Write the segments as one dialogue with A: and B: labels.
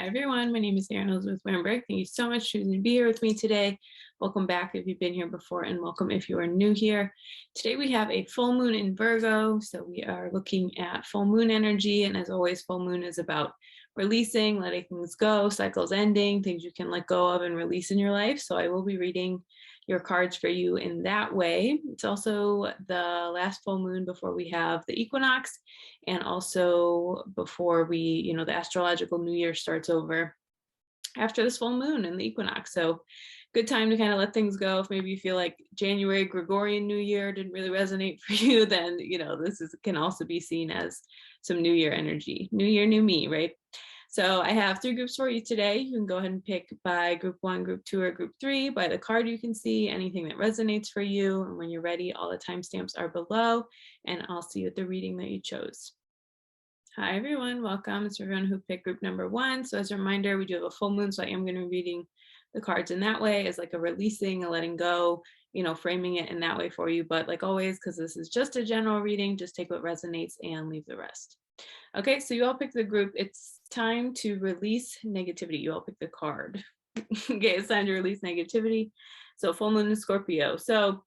A: Hi everyone, my name is Erin Elizabeth Weinberg. Thank you so much for choosing to be here with me today. Welcome back if you've been here before, and welcome if you are new here. Today we have a full moon in Virgo, so we are looking at full moon energy, and as always, full moon is about releasing, letting things go, cycles ending, things you can let go of and release in your life. So I will be reading your cards for you in that way. It's also the last full moon before we have the equinox, and also before we, the astrological new year starts over after this full moon and the equinox. So good time to kind of let things go. If maybe you feel like January Gregorian New Year didn't really resonate for you, then this can also be seen as some New Year energy. New Year, new me, right? So I have 3 groups for you today. You can go ahead and pick by group 1, group 2, or group 3 by the card you can see, anything that resonates for you. And when you're ready, all the timestamps are below, and I'll see you at the reading that you chose. Hi everyone, welcome. It's everyone who picked group number 1. So as a reminder, we do have a full moon, so I am going to be reading the cards in that way as like a releasing, a letting go, framing it in that way for you. But like always, because this is just a general reading, just take what resonates and leave the rest. Okay, so you all pick the group. It's time to release negativity. You all pick the card. Okay, it's time to release negativity. So full moon in Scorpio. So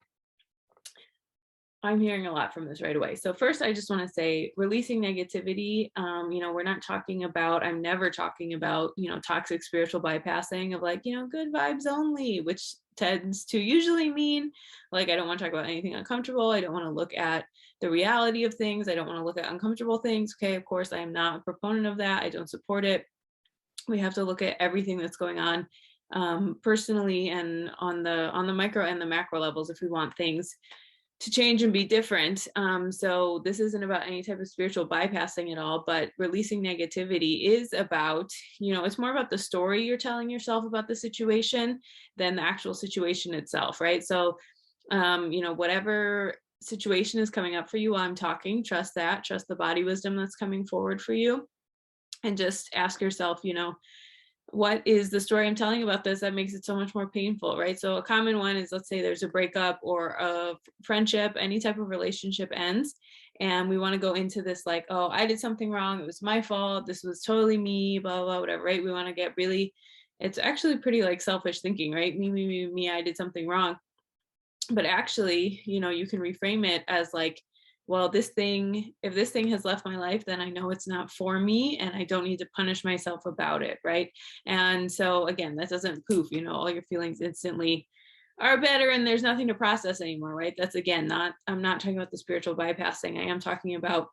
A: I'm hearing a lot from this right away. So first, I just want to say releasing negativity, we're not talking about, I'm never talking about, toxic spiritual bypassing of like, good vibes only, which tends to usually mean like, I don't want to talk about anything uncomfortable. I don't want to look at the reality of things. I don't want to look at uncomfortable things. Okay, of course, I am not a proponent of that. I don't support it. We have to look at everything that's going on personally and on the micro and the macro levels if we want things to change and be different. So this isn't about any type of spiritual bypassing at all, but releasing negativity is about, it's more about the story you're telling yourself about the situation than the actual situation itself, right? So, whatever situation is coming up for you while I'm talking, trust that, trust the body wisdom that's coming forward for you, and just ask yourself, what is the story I'm telling about this that makes it so much more painful, right? So a common one is, let's say there's a breakup or a friendship, any type of relationship ends, and we want to go into this like, oh, I did something wrong, it was my fault, this was totally me, blah, blah, whatever, right? We want to get really, it's actually pretty like selfish thinking, right? Me, I did something wrong. But actually, you can reframe it as like, well, if this thing has left my life, then I know it's not for me and I don't need to punish myself about it, right? And so again, that doesn't poof, all your feelings instantly are better and there's nothing to process anymore, right? That's again, I'm not talking about the spiritual bypassing. I am talking about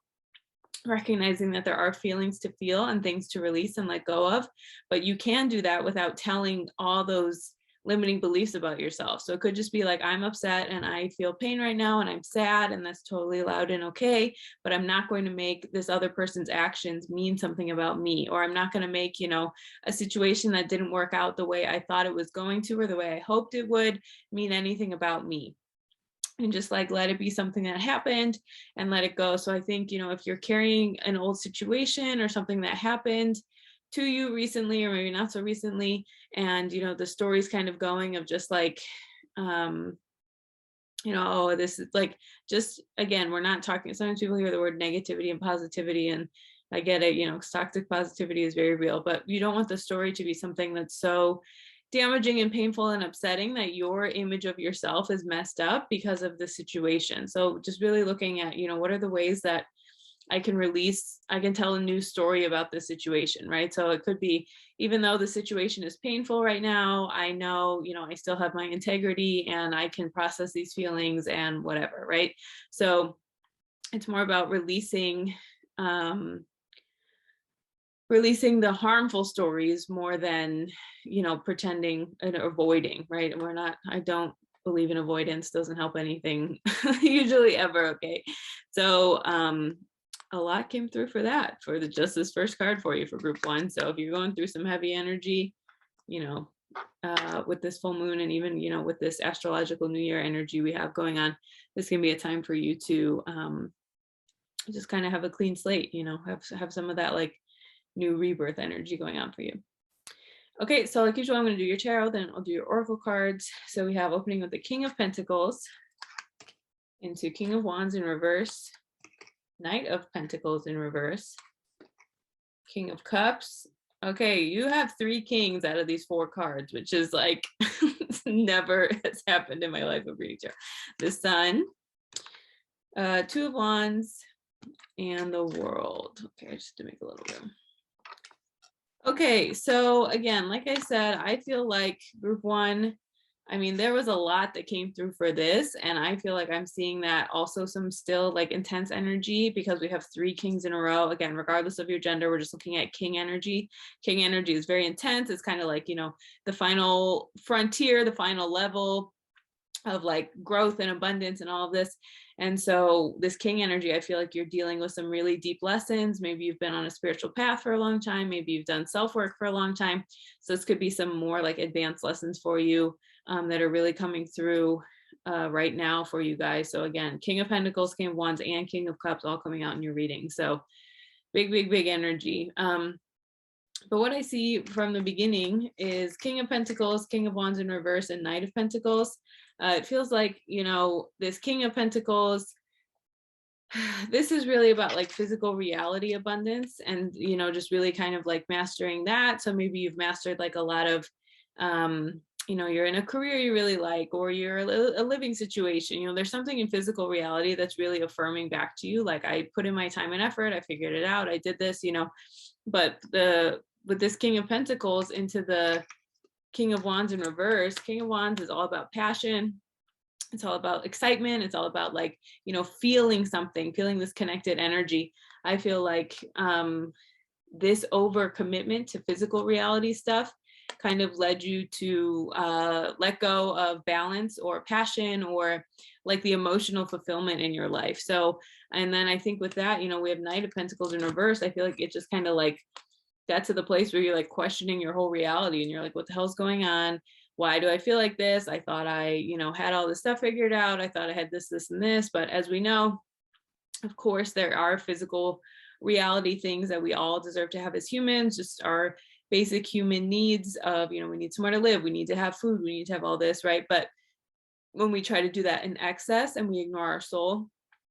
A: recognizing that there are feelings to feel and things to release and let go of, but you can do that without telling all those limiting beliefs about yourself. So it could just be like, I'm upset and I feel pain right now and I'm sad, and that's totally allowed and okay, but I'm not going to make this other person's actions mean something about me, or I'm not going to make, a situation that didn't work out the way I thought it was going to or the way I hoped it would mean anything about me. And just like let it be something that happened and let it go. So I think, if you're carrying an old situation or something that happened to you recently or maybe not so recently, and the story's kind of going of just like oh, this is like, just again, we're not talking, sometimes people hear the word negativity and positivity, and I get it, toxic positivity is very real, but you don't want the story to be something that's so damaging and painful and upsetting that your image of yourself is messed up because of the situation. So just really looking at, what are the ways that I can tell a new story about this situation, right? So it could be, even though the situation is painful right now, I know, I still have my integrity and I can process these feelings and whatever, right? So it's more about releasing the harmful stories more than, pretending and avoiding, right? And I don't believe in avoidance, doesn't help anything usually ever. Okay. So, a lot came through for that, for just this first card for you for group 1. So if you're going through some heavy energy, with this full moon and even, with this astrological new year energy we have going on, this can be a time for you to just kind of have a clean slate, have some of that like new rebirth energy going on for you. Okay, so like usual, I'm going to do your tarot, then I'll do your oracle cards. So we have opening with the King of Pentacles into King of Wands in reverse, Knight of Pentacles in reverse, King of Cups, Okay, you have 3 kings out of these 4 cards, which is like never has happened in my life of reading tarot. The Sun, 2 of Wands, and the World. Okay, just to make a little room. Okay, so again, like I said, I feel like group 1, I mean, there was a lot that came through for this, and I feel like I'm seeing that also some still like intense energy because we have 3 kings in a row. Again, regardless of your gender, we're just looking at king energy. King energy is very intense. It's kind of like, the final frontier, the final level of like growth and abundance and all of this. And so this king energy, I feel like you're dealing with some really deep lessons. Maybe you've been on a spiritual path for a long time. Maybe you've done self-work for a long time. So this could be some more like advanced lessons for you that are really coming through right now for you guys. So again, King of Pentacles, King of Wands, and King of Cups all coming out in your reading. So big energy. But what I see from the beginning is King of Pentacles, King of Wands in reverse, and Knight of Pentacles. It feels like, this King of Pentacles, this is really about like physical reality abundance and, just really kind of like mastering that. So maybe you've mastered like a lot of, you're in a career you really like, or you're a living situation. There's something in physical reality that's really affirming back to you. Like, I put in my time and effort, I figured it out, I did this, but with this King of Pentacles into the King of Wands in reverse, King of Wands is all about passion. It's all about excitement. It's all about like, feeling something, feeling this connected energy. I feel like this overcommitment to physical reality stuff kind of led you to let go of balance or passion or like the emotional fulfillment in your life. So, and then I think with that, we have Knight of Pentacles in reverse. I feel like it just kind of like got to the place where you're like questioning your whole reality and you're like, what the hell's going on? Why do I feel like this? I thought I, had all this stuff figured out. I thought I had this, and this. But as we know, of course, there are physical reality things that we all deserve to have as humans, just our basic human needs of, we need somewhere to live. We need to have food. We need to have all this, right? But when we try to do that in excess and we ignore our soul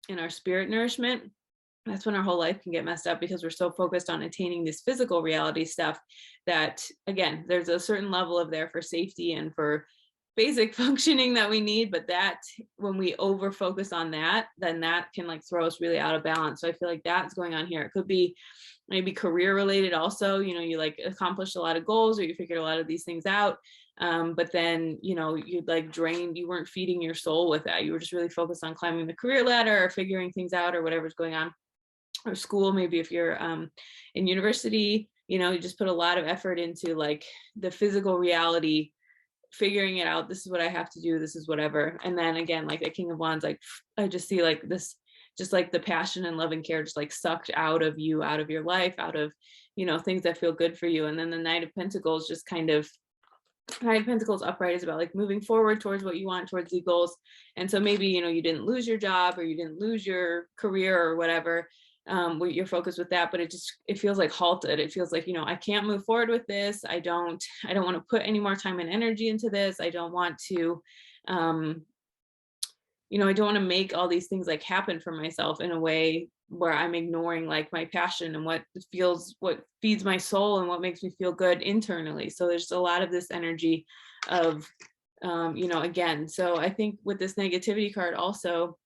A: and our spirit nourishment, that's when our whole life can get messed up because we're so focused on attaining this physical reality stuff that, again, there's a certain level of there for safety and for basic functioning that we need. But that when we over focus on that, then that can like throw us really out of balance. So I feel like that's going on here. It could be maybe career related also, you like accomplished a lot of goals or you figured a lot of these things out. But then, you'd like drained, you weren't feeding your soul with that. You were just really focused on climbing the career ladder or figuring things out or whatever's going on. Or school, maybe if you're in university, you just put a lot of effort into like the physical reality, figuring it out. This is what I have to do. This is whatever. And then again, like the King of Wands, like I just see like this, just like the passion and love and care just like sucked out of you, out of your life, out of, things that feel good for you. And then the Knight of Pentacles just kind of, Knight of Pentacles upright is about like moving forward towards what you want, towards the goals. And so maybe, you didn't lose your job or you didn't lose your career or whatever, your focus with that, but it feels like halted. It feels like, I can't move forward with this. I don't want to put any more time and energy into this. I don't want to, I don't want to make all these things like happen for myself in a way where I'm ignoring like my passion and what feeds my soul and what makes me feel good internally. So there's a lot of this energy of, again, so I think with this negativity card also,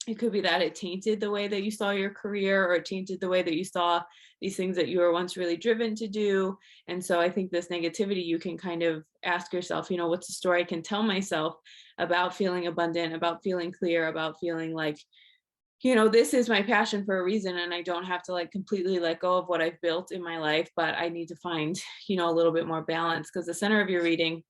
A: it could be that it tainted the way that you saw your career or it tainted the way that you saw these things that you were once really driven to do. And so I think this negativity, you can kind of ask yourself, what's the story I can tell myself about feeling abundant, about feeling clear, about feeling like, this is my passion for a reason. And I don't have to like completely let go of what I've built in my life, but I need to find, a little bit more balance because the center of your reading,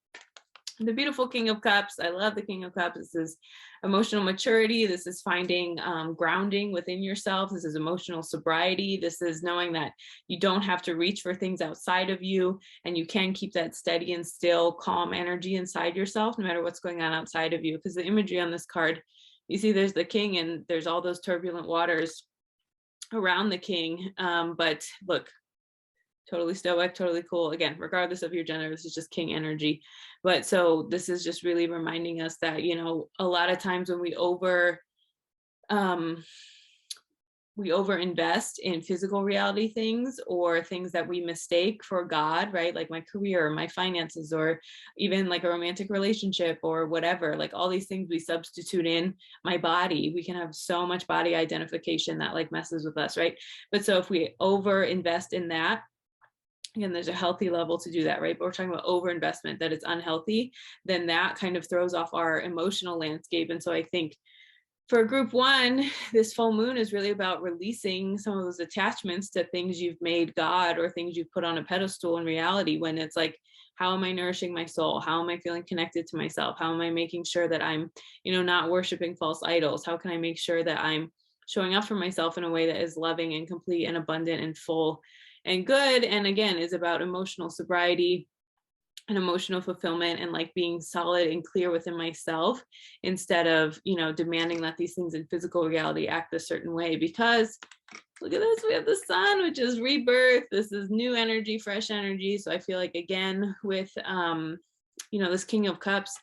A: the beautiful King of Cups. I love the King of Cups. This is emotional maturity. This is finding grounding within yourself. This is emotional sobriety. This is knowing that you don't have to reach for things outside of you and you can keep that steady and still calm energy inside yourself no matter what's going on outside of you. Because the imagery on this card, you see there's the king and there's all those turbulent waters around the king. But look, totally stoic, totally cool. Again, regardless of your gender, this is just king energy. But so this is just really reminding us that, a lot of times when we we overinvest in physical reality things or things that we mistake for God, right? Like my career, my finances, or even like a romantic relationship or whatever, like all these things we substitute in my body. We can have so much body identification that like messes with us, right? But so if we overinvest in that, again, there's a healthy level to do that, right? But we're talking about overinvestment, that it's unhealthy, then that kind of throws off our emotional landscape. And so I think for group one, this full moon is really about releasing some of those attachments to things you've made God or things you've put on a pedestal in reality, when it's like, how am I nourishing my soul? How am I feeling connected to myself? How am I making sure that I'm, not worshiping false idols? How can I make sure that I'm showing up for myself in a way that is loving and complete and abundant and full and good? And again, is about emotional sobriety and emotional fulfillment and like being solid and clear within myself, instead of demanding that these things in physical reality act a certain way. Because look at this, we have the sun, which is rebirth. This is new energy, fresh energy. So I feel like, again, with this King of Cups,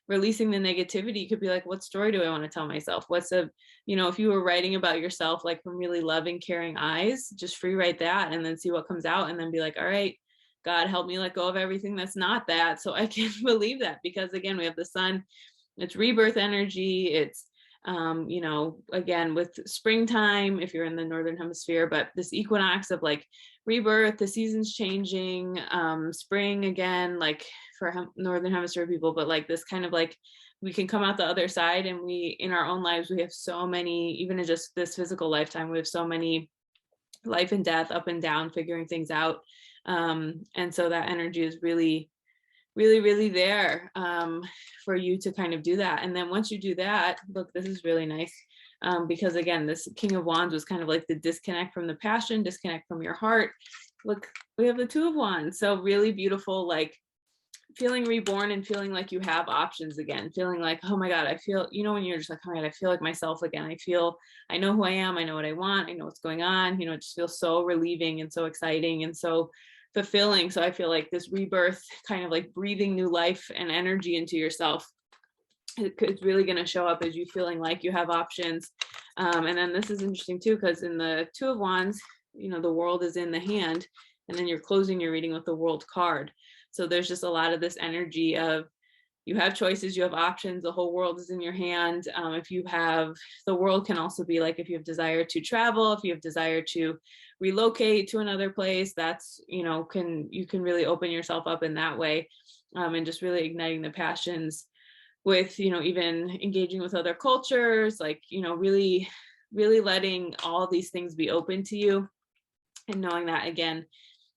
A: releasing the negativity could be like, what story do I want to tell myself? If you were writing about yourself like from really loving, caring eyes, just free write that and then see what comes out, and then be like, all right, God, help me let go of everything that's not that, so I can believe that. Because again, we have the sun, it's rebirth energy. It's again, with springtime, if you're in the northern hemisphere, but this equinox of like rebirth, the seasons changing, spring again, like for northern hemisphere people, but like this kind of like, we can come out the other side, and we, in our own lives, we have so many, even in just this physical lifetime, we have so many life and death, up and down, figuring things out. And so that energy is really, really, really there for you to kind of do that. And then once you do that, look, this is really nice, because again, this King of Wands was kind of like the disconnect from the passion, disconnect from your heart. Look, we have the Two of Wands. So really beautiful, like feeling reborn and feeling like you have options again, feeling like, oh my God, I feel, when you're just like, oh my God, I feel like myself again. I know who I am. I know what I want. I know what's going on. It just feels so relieving and so exciting and so fulfilling. So I feel like this rebirth, kind of like breathing new life and energy into yourself, it's really going to show up as you feeling like you have options. And then this is interesting too, because in the Two of Wands, the world is in the hand, and then you're closing your reading with the World card. So there's just a lot of this energy of, you have choices, you have options, the whole world is in your hand. If you have, the world can also be like, if you have desire to travel, if you have desire to relocate to another place, that's, you can really open yourself up in that way, and just really igniting the passions with, even engaging with other cultures, like, really, really letting all these things be open to you, and knowing that, again,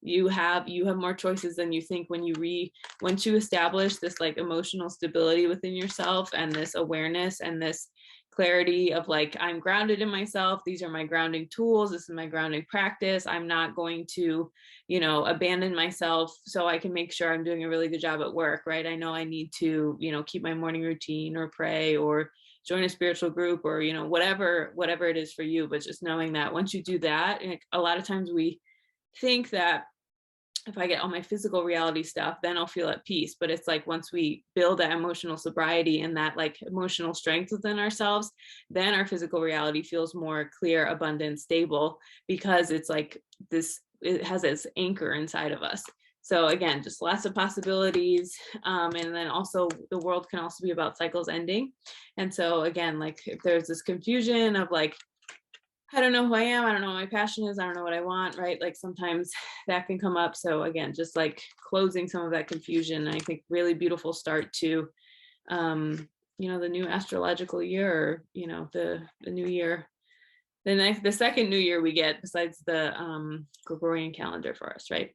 A: you have more choices than you think once you establish this like emotional stability within yourself, and this awareness and this clarity of like, I'm grounded in myself. These are my grounding tools. This is my grounding practice. I'm not going to, abandon myself so I can make sure I'm doing a really good job at work, right? I know I need to, keep my morning routine or pray or join a spiritual group or, whatever it is for you. But just knowing that once you do that, and a lot of times we think that if I get all my physical reality stuff, then I'll feel at peace. But it's like, once we build that emotional sobriety and that like emotional strength within ourselves, then our physical reality feels more clear, abundant, stable, because it's like this, it has this anchor inside of us. So again, just lots of possibilities. And then also the world can also be about cycles ending. And so again, like if there's this confusion of like, I don't know who I am. I don't know what my passion is. I don't know what I want, right? Like sometimes that can come up. So again, just like closing some of that confusion. I think really beautiful start to, the new astrological year, or, the new year, the second new year we get besides the Gregorian calendar for us, right?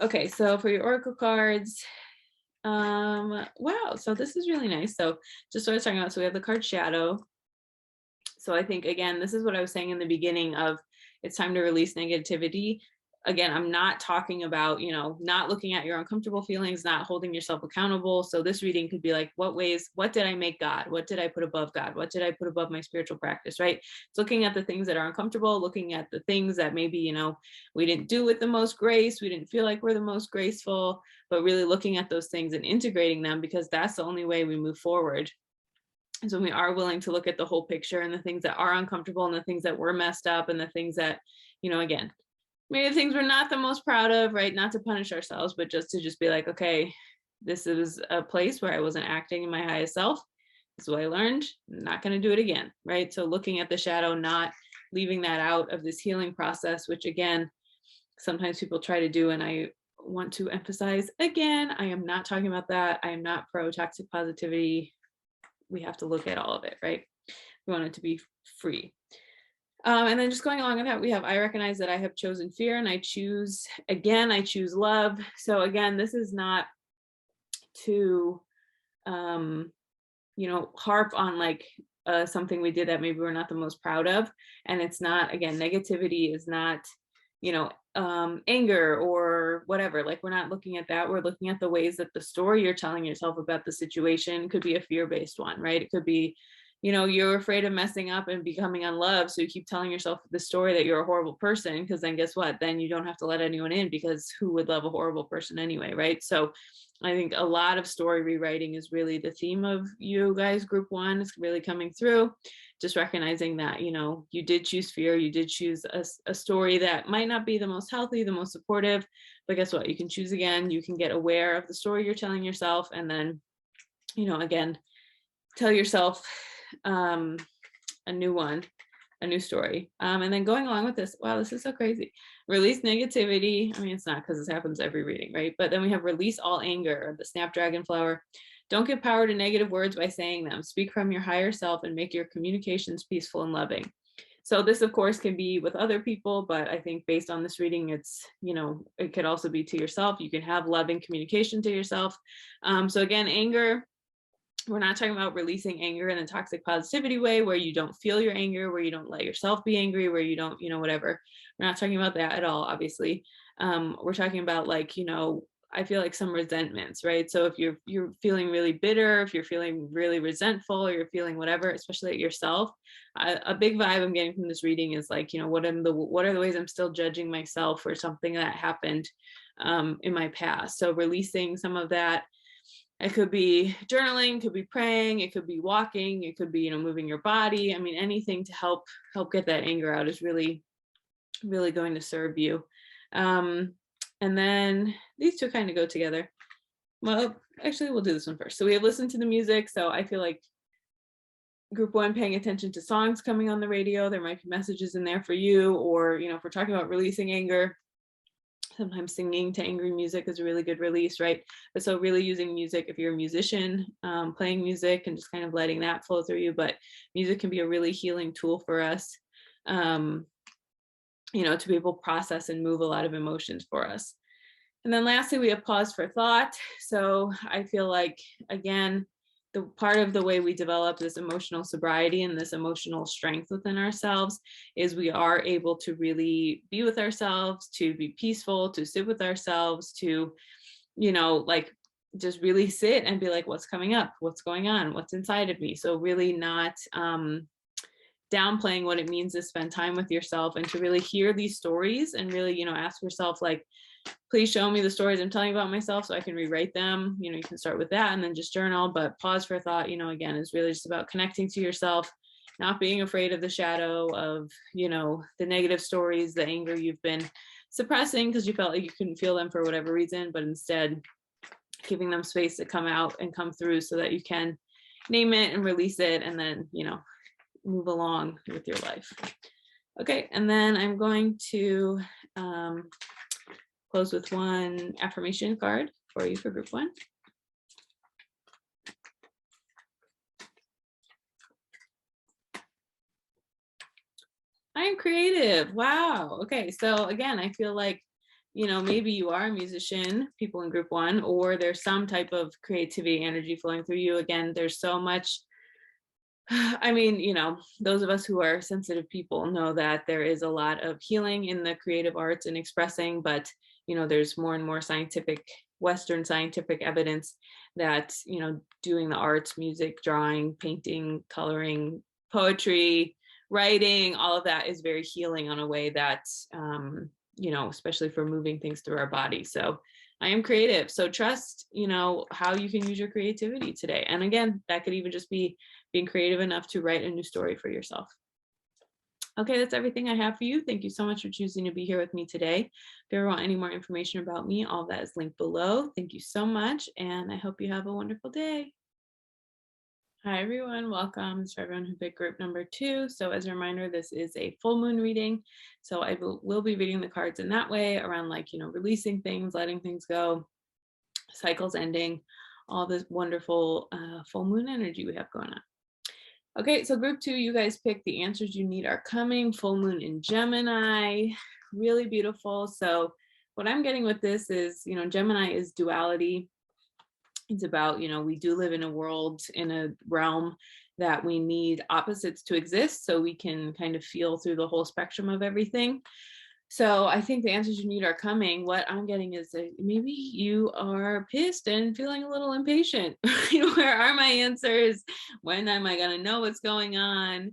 A: Okay, so for your oracle cards, wow, so this is really nice. So just what I was talking about, so we have the card Shadow. So I think, again, this is what I was saying in the beginning of, it's time to release negativity. Again, I'm not talking about, not looking at your uncomfortable feelings, not holding yourself accountable. So this reading could be like, what did I make God? What did I put above God? What did I put above my spiritual practice, right? It's looking at the things that are uncomfortable, looking at the things that maybe, we didn't do with the most grace. We didn't feel like we're the most graceful, but really looking at those things and integrating them, because that's the only way we move forward. is when we are willing to look at the whole picture and the things that are uncomfortable and the things that were messed up and the things that, again, maybe the things we're not the most proud of, right? Not to punish ourselves, but just to be like, okay, this is a place where I wasn't acting in my highest self. This is what I learned. I'm not going to do it again, right? So looking at the shadow, not leaving that out of this healing process, which again, sometimes people try to do. And I want to emphasize again, I am not talking about that. I am not pro toxic positivity. We have to look at all of it, right? We want it to be free. And then just going along with that, we have, I recognize that I have chosen fear and I choose love. So again, this is not to, harp on like something we did that maybe we're not the most proud of. And it's not, again, negativity is not, anger or whatever. Like, we're not looking at that. We're looking at the ways that the story you're telling yourself about the situation could be a fear-based one, right? It could be, you're afraid of messing up and becoming unloved. So you keep telling yourself the story that you're a horrible person, because then guess what? Then you don't have to let anyone in, because who would love a horrible person anyway, right? So I think a lot of story rewriting is really the theme of you guys, group one, is really coming through. Just recognizing that, you did choose fear, you did choose a story that might not be the most healthy, the most supportive, but guess what? You can choose again. You can get aware of the story you're telling yourself, and then, again, tell yourself a new one, a new story. And then going along with this, wow, this is so crazy. Release negativity. I mean, it's not, because this happens every reading, right? But then we have release all anger, the snapdragon flower. Don't give power to negative words by saying them. Speak from your higher self and make your communications peaceful and loving. So this, of course, can be with other people, but I think based on this reading, it's, it could also be to yourself. You can have loving communication to yourself. So again, anger, we're not talking about releasing anger in a toxic positivity way where you don't feel your anger, where you don't let yourself be angry, where you don't, whatever. We're not talking about that at all, obviously. We're talking about, like, I feel like some resentments, right? So if you're feeling really bitter, if you're feeling really resentful, or you're feeling whatever, especially at yourself, a big vibe I'm getting from this reading is like, what are the ways I'm still judging myself for something that happened in my past? So releasing some of that. It could be journaling, could be praying, it could be walking, it could be, moving your body. I mean, anything to help get that anger out is really, really going to serve you. And then these two kind of go together. Well, actually, we'll do this one first. So we have listened to the music. So I feel like group one, paying attention to songs coming on the radio, there might be messages in there for you, or, if we're talking about releasing anger, sometimes singing to angry music is a really good release, right? But so really using music, if you're a musician, playing music and just kind of letting that flow through you. But music can be a really healing tool for us, to be able to process and move a lot of emotions for us. And then lastly, we have pause for thought. So I feel like, again, the part of the way we develop this emotional sobriety and this emotional strength within ourselves is we are able to really be with ourselves, to be peaceful, to sit with ourselves, to, like, just really sit and be like, what's coming up? What's going on? What's inside of me? So really not downplaying what it means to spend time with yourself and to really hear these stories and really, ask yourself, like, please show me the stories I'm telling about myself so I can rewrite them. You can start with that and then just journal, but pause for thought, again, is really just about connecting to yourself, not being afraid of the shadow of, the negative stories, the anger you've been suppressing because you felt like you couldn't feel them for whatever reason, but instead giving them space to come out and come through so that you can name it and release it and then, move along with your life. Okay, and then I'm going to close with one affirmation card for you for group one. I am creative. Wow. Okay, so again, I feel like, maybe you are a musician, people in group one, or there's some type of creativity energy flowing through you. Again, there's so much. I mean, those of us who are sensitive people know that there is a lot of healing in the creative arts and expressing, but, there's more and more Western scientific evidence that, doing the arts, music, drawing, painting, coloring, poetry, writing, all of that is very healing on a way that especially for moving things through our body. So I am creative. So trust, how you can use your creativity today. And again, that could even just be being creative enough to write a new story for yourself. Okay, that's everything I have for you. Thank you so much for choosing to be here with me today. If you ever want any more information about me, all of that is linked below. Thank you so much, and I hope you have a wonderful day. Hi, everyone. Welcome. It's for everyone who picked group number 2. So as a reminder, this is a full moon reading. So I will be reading the cards in that way around releasing things, letting things go, cycles ending, all this wonderful full moon energy we have going on. Okay, so group 2, you guys picked the answers you need are coming. Full moon in Gemini, really beautiful. So what I'm getting with this is, Gemini is duality. It's about, we do live in a world, in a realm that we need opposites to exist so we can kind of feel through the whole spectrum of everything. So I think the answers you need are coming. What I'm getting is that maybe you are pissed and feeling a little impatient. Where are my answers? When am I going to know what's going on?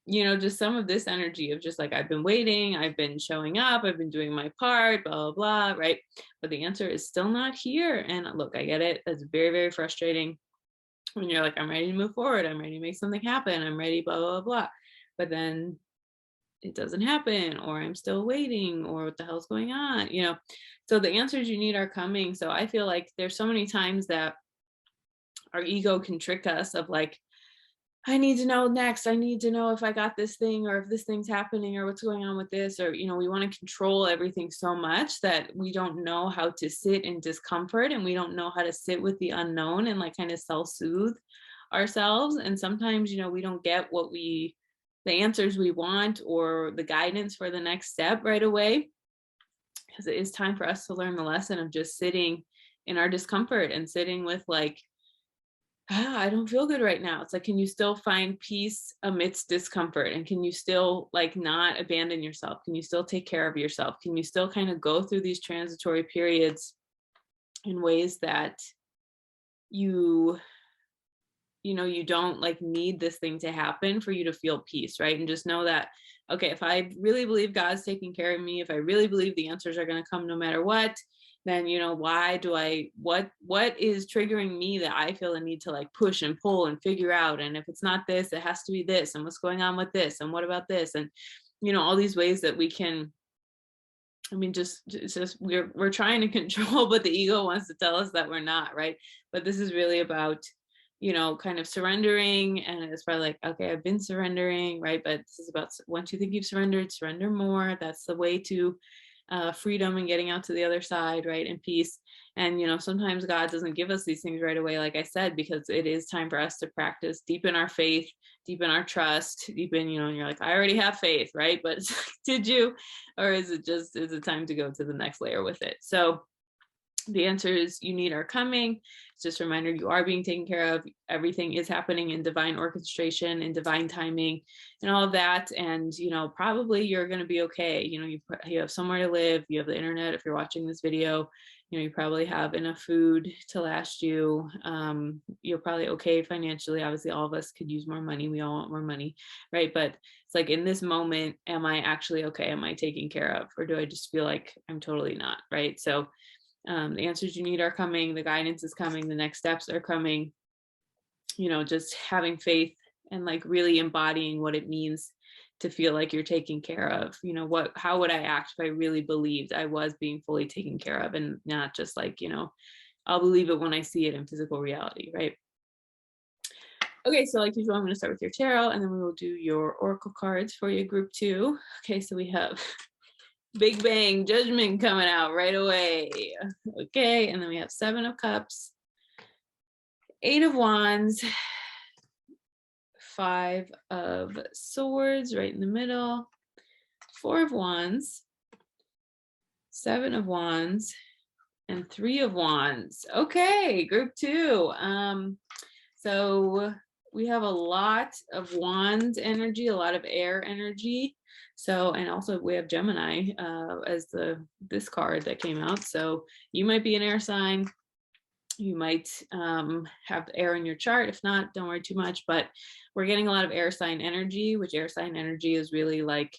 A: Just some of this energy of just like, I've been waiting, I've been showing up, I've been doing my part, blah, blah, blah, right? But the answer is still not here. And look, I get it. That's very, very frustrating when you're like, I'm ready to move forward. I'm ready to make something happen. I'm ready, blah, blah, blah. But then it doesn't happen, or I'm still waiting, or what the hell's going on? So the answers you need are coming. So I feel like there's so many times that our ego can trick us of like, I need to know next. I need to know if I got this thing, or if this thing's happening, or what's going on with this, or, we want to control everything so much that we don't know how to sit in discomfort, and we don't know how to sit with the unknown and like kind of self-soothe ourselves. And sometimes, we don't get the answers we want or the guidance for the next step right away, because it is time for us to learn the lesson of just sitting in our discomfort and sitting with like, I don't feel good right now. It's like, can you still find peace amidst discomfort? And can you still like not abandon yourself? Can you still take care of yourself? Can you still kind of go through these transitory periods in ways that you don't like need this thing to happen for you to feel peace, right? And just know that, okay, if I really believe God's taking care of me, if I really believe the answers are going to come no matter what, then, what is triggering me that I feel a need to like push and pull and figure out? And if it's not this, it has to be this. And what's going on with this? And what about this? And, all these ways that we can, it's just we're trying to control, but the ego wants to tell us that we're not, right? But this is really about, kind of surrendering. And it's probably like, okay, I've been surrendering, right? But this is about, once you think you've surrendered, surrender more. That's the way to freedom and getting out to the other side, right? And peace. And, sometimes God doesn't give us these things right away, like I said, because it is time for us to practice, deepen our faith, deepen our trust, deepen, and you're like, I already have faith, right? But did you? Or is it time to go to the next layer with it? So the answers you need are coming. It's just a reminder, you are being taken care of. Everything is happening in divine orchestration and divine timing and all of that. And, probably you're going to be okay. You have somewhere to live. You have the internet. If you're watching this video, you probably have enough food to last you. You're probably okay financially. Obviously, all of us could use more money. We all want more money, right? But it's like, in this moment, am I actually okay? Am I taken care of? Or do I just feel like I'm totally not, right? So the answers you need are coming. The guidance is coming. The next steps are coming. Just having faith and like really embodying what it means to feel like you're taken care of. How would I act if I really believed I was being fully taken care of, and not just like, I'll believe it when I see it in physical reality, right? Okay, so like usual, I'm going to start with your tarot, and then we will do your oracle cards for your group 2. Okay, so we have Big Bang, Judgment coming out right away. Okay, and then we have 7 of Cups, 8 of Wands, 5 of Swords right in the middle, 4 of Wands, 7 of Wands, and 3 of Wands. Okay, group 2. So we have a lot of Wands energy, a lot of air energy. So, and also we have Gemini as this card that came out. So you might be an air sign. You might have air in your chart. If not, don't worry too much. But we're getting a lot of air sign energy, which air sign energy is really like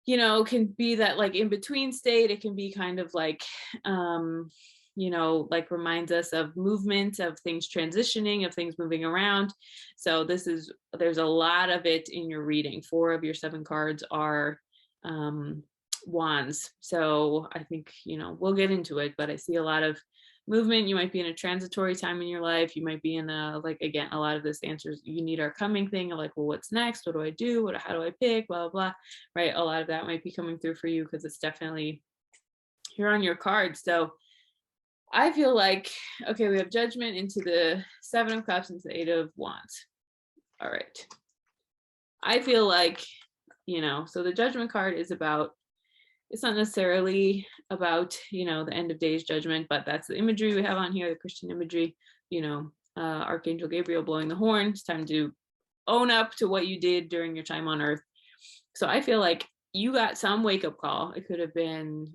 A: can be that like in between state. It can be kind of like, like reminds us of movement, of things transitioning, of things moving around. So there's a lot of it in your reading. 4 of your 7 cards are wands. So I think, we'll get into it, but I see a lot of movement. You might be in a transitory time in your life. You might be in like, again, a lot of this answers you need are coming thing of like, well, what's next? What do I do? How do I pick? Blah, blah, blah. Right. A lot of that might be coming through for you because it's definitely here on your card. So I feel like, okay, we have judgment into the 7 of cups, into the 8 of wands. All right. I feel like, so the judgment card is about, it's not necessarily about, the end of days judgment, but that's the imagery we have on here, the Christian imagery, Archangel Gabriel blowing the horn. It's time to own up to what you did during your time on earth. So I feel like you got some wake up call. It could have been,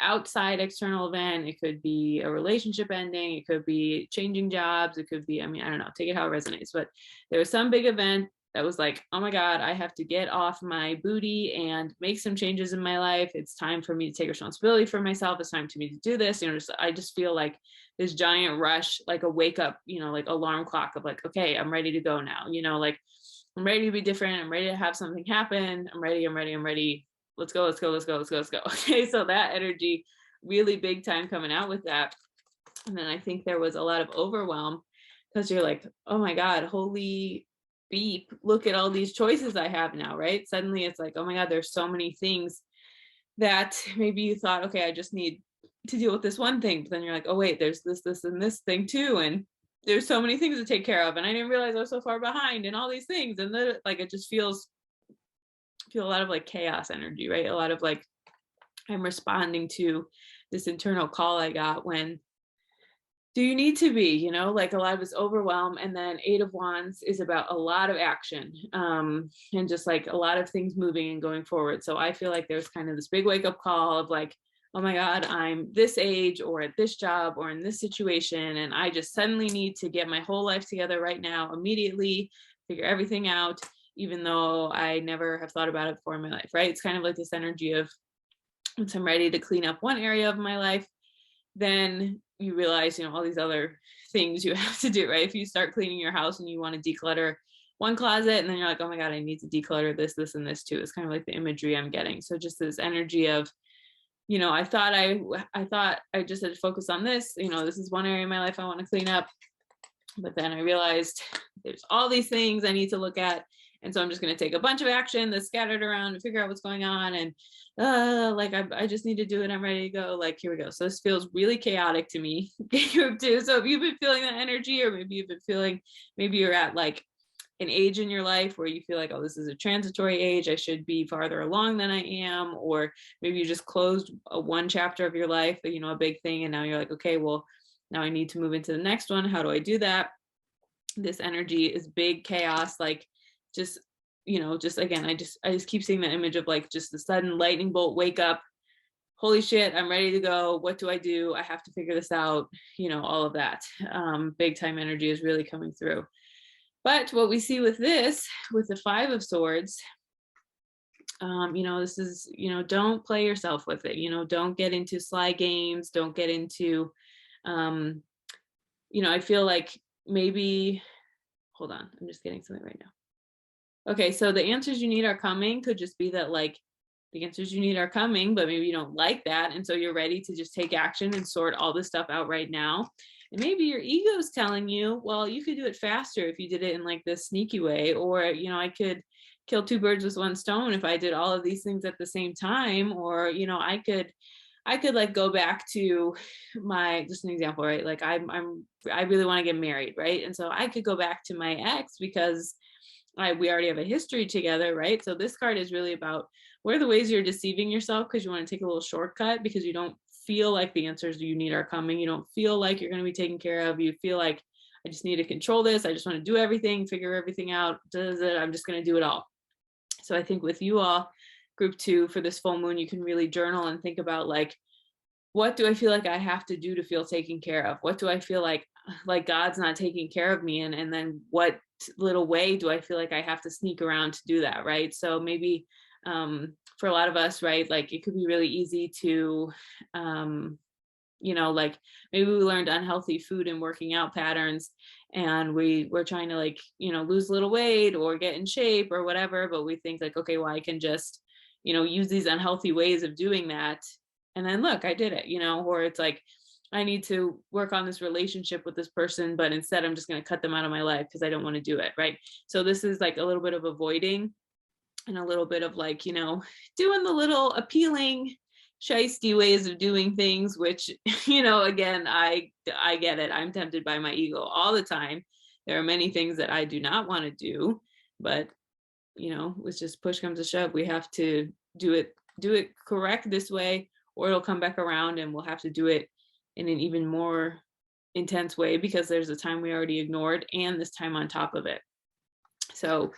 A: outside external event. It could be a relationship ending. It could be changing jobs. It could be, I don't know, take it how it resonates, but there was some big event that was like, oh my God, I have to get off my booty and make some changes in my life. It's time for me to take responsibility for myself. It's time for me to do this. I just feel like this giant rush, like a wake up, like alarm clock of like, okay, I'm ready to go now. Like I'm ready to be different. I'm ready to have something happen. I'm ready. Let's go. Okay. So that energy, really big time coming out with that. And then I think there was a lot of overwhelm because you're like, oh my God, holy beep, look at all these choices I have now, right? Suddenly it's like, oh my God, there's so many things that maybe you thought, okay, I just need to deal with this one thing. But then you're like, oh wait, there's this, and this thing too. And there's so many things to take care of. And I didn't realize I was so far behind and all these things. And then like, it just feel a lot of like chaos energy, right? A lot of like, I'm responding to this internal call I got when do you need to be, like a lot of this overwhelm. And then 8 of wands is about a lot of action, and just like a lot of things moving and going forward. So I feel like there's kind of this big wake up call of like, oh my God, I'm this age or at this job or in this situation. And I just suddenly need to get my whole life together right now, immediately figure everything out, even though I never have thought about it before in my life, right? It's kind of like this energy of once I'm ready to clean up one area of my life, then you realize, all these other things you have to do, right? If you start cleaning your house and you want to declutter one closet and then you're like, oh my God, I need to declutter this, and this too. It's kind of like the imagery I'm getting. So just this energy of, I thought I just had to focus on this, this is one area of my life I want to clean up. But then I realized there's all these things I need to look at. And so I'm just going to take a bunch of action that's scattered around and figure out what's going on. And I just need to do it. I'm ready to go. Like, here we go. So this feels really chaotic to me. Group 2. So if you've been feeling that energy, or maybe you've been feeling, maybe you're at like an age in your life where you feel like, oh, this is a transitory age. I should be farther along than I am. Or maybe you just closed one chapter of your life, a big thing. And now you're like, okay, well, now I need to move into the next one. How do I do that? This energy is big chaos, like just again, I just keep seeing the image of like just the sudden lightning bolt, wake up, holy shit, I'm ready to go. What do? I have to figure this out. All of that big time energy is really coming through. But what we see with the 5 of swords, this is, don't play yourself with it. Don't get into sly games. Don't get into, I feel like maybe, hold on, I'm just getting something right now. Okay, so the answers you need are coming could just be that like the answers you need are coming, but maybe you don't like that. And so you're ready to just take action and sort all this stuff out right now. And maybe your ego is telling you, well, you could do it faster if you did it in like this sneaky way. Or, I could kill 2 birds with 1 stone if I did all of these things at the same time. Or, I could like go back to just an example, right? Like I really want to get married, right? And so I could go back to my ex because we already have a history together, right? So this card is really about what are the ways you're deceiving yourself because you want to take a little shortcut because you don't feel like the answers you need are coming. You don't feel like you're going to be taken care of. You feel like I just need to control this. I just want to do everything, figure everything out. I'm just going to do it all. So I think with you all, group 2, for this full moon, you can really journal and think about like, what do I feel like I have to do to feel taken care of? What do I feel like God's not taking care of me? And then what little way do I feel like I have to sneak around to do that, right? So maybe For a lot of us, right, like it could be really easy to like maybe we learned unhealthy food and working out patterns, and we were trying to like lose a little weight or get in shape or whatever, but we think like, okay, well, I can just use these unhealthy ways of doing that, and then look, I did it. Or it's like, I need to work on this relationship with this person, but instead I'm just going to cut them out of my life because I don't want to do it, right? So this is like a little bit of avoiding, and a little bit of like doing the little appealing shisty ways of doing things, which again, I get it. I'm tempted by my ego all the time. There are many things that I do not want to do, but it's just push comes to shove, we have to do it correct this way, or it'll come back around and we'll have to do it in an even more intense way because there's a time we already ignored and this time on top of it. So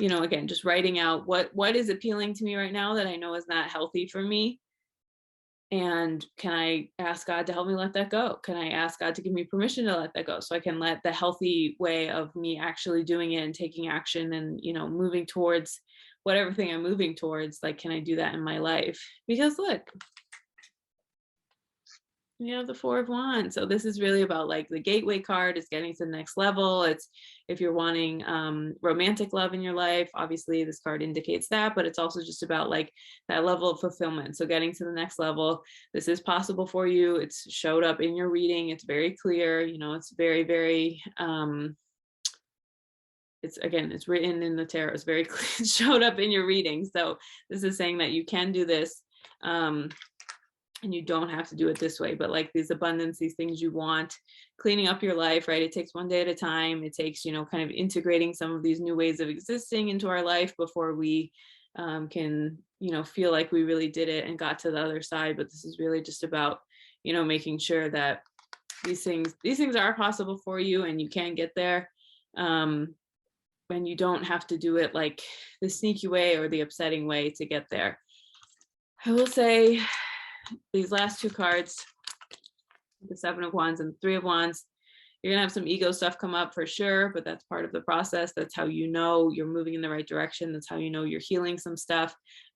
A: again, just writing out what is appealing to me right now that I know is not healthy for me. And can I ask God to help me let that go? Can I ask God to give me permission to let that go so I can let the healthy way of me actually doing it and taking action and, moving towards whatever thing I'm moving towards, like, can I do that in my life? Because look, we have the Four of Wands. So this is really about like the gateway card is getting to the next level. It's if you're wanting romantic love in your life, obviously this card indicates that, but it's also just about like that level of fulfillment. So getting to the next level, this is possible for you. It's showed up in your reading. It's very clear, it's very, very, it's written in the tarot. It's very clear. It showed up in your reading. So this is saying that you can do this. And you don't have to do it this way, but like these abundance, these things you want, cleaning up your life, right? It takes one day at a time. It takes, kind of integrating some of these new ways of existing into our life before we can, feel like we really did it and got to the other side. But this is really just about, making sure that these things are possible for you and you can get there. And you don't have to do it like the sneaky way or the upsetting way to get there. I will say, these last two cards, the Seven of Wands and the Three of Wands, you're gonna have some ego stuff come up for sure, but that's part of the process. That's how you're moving in the right direction. That's how you're healing some stuff.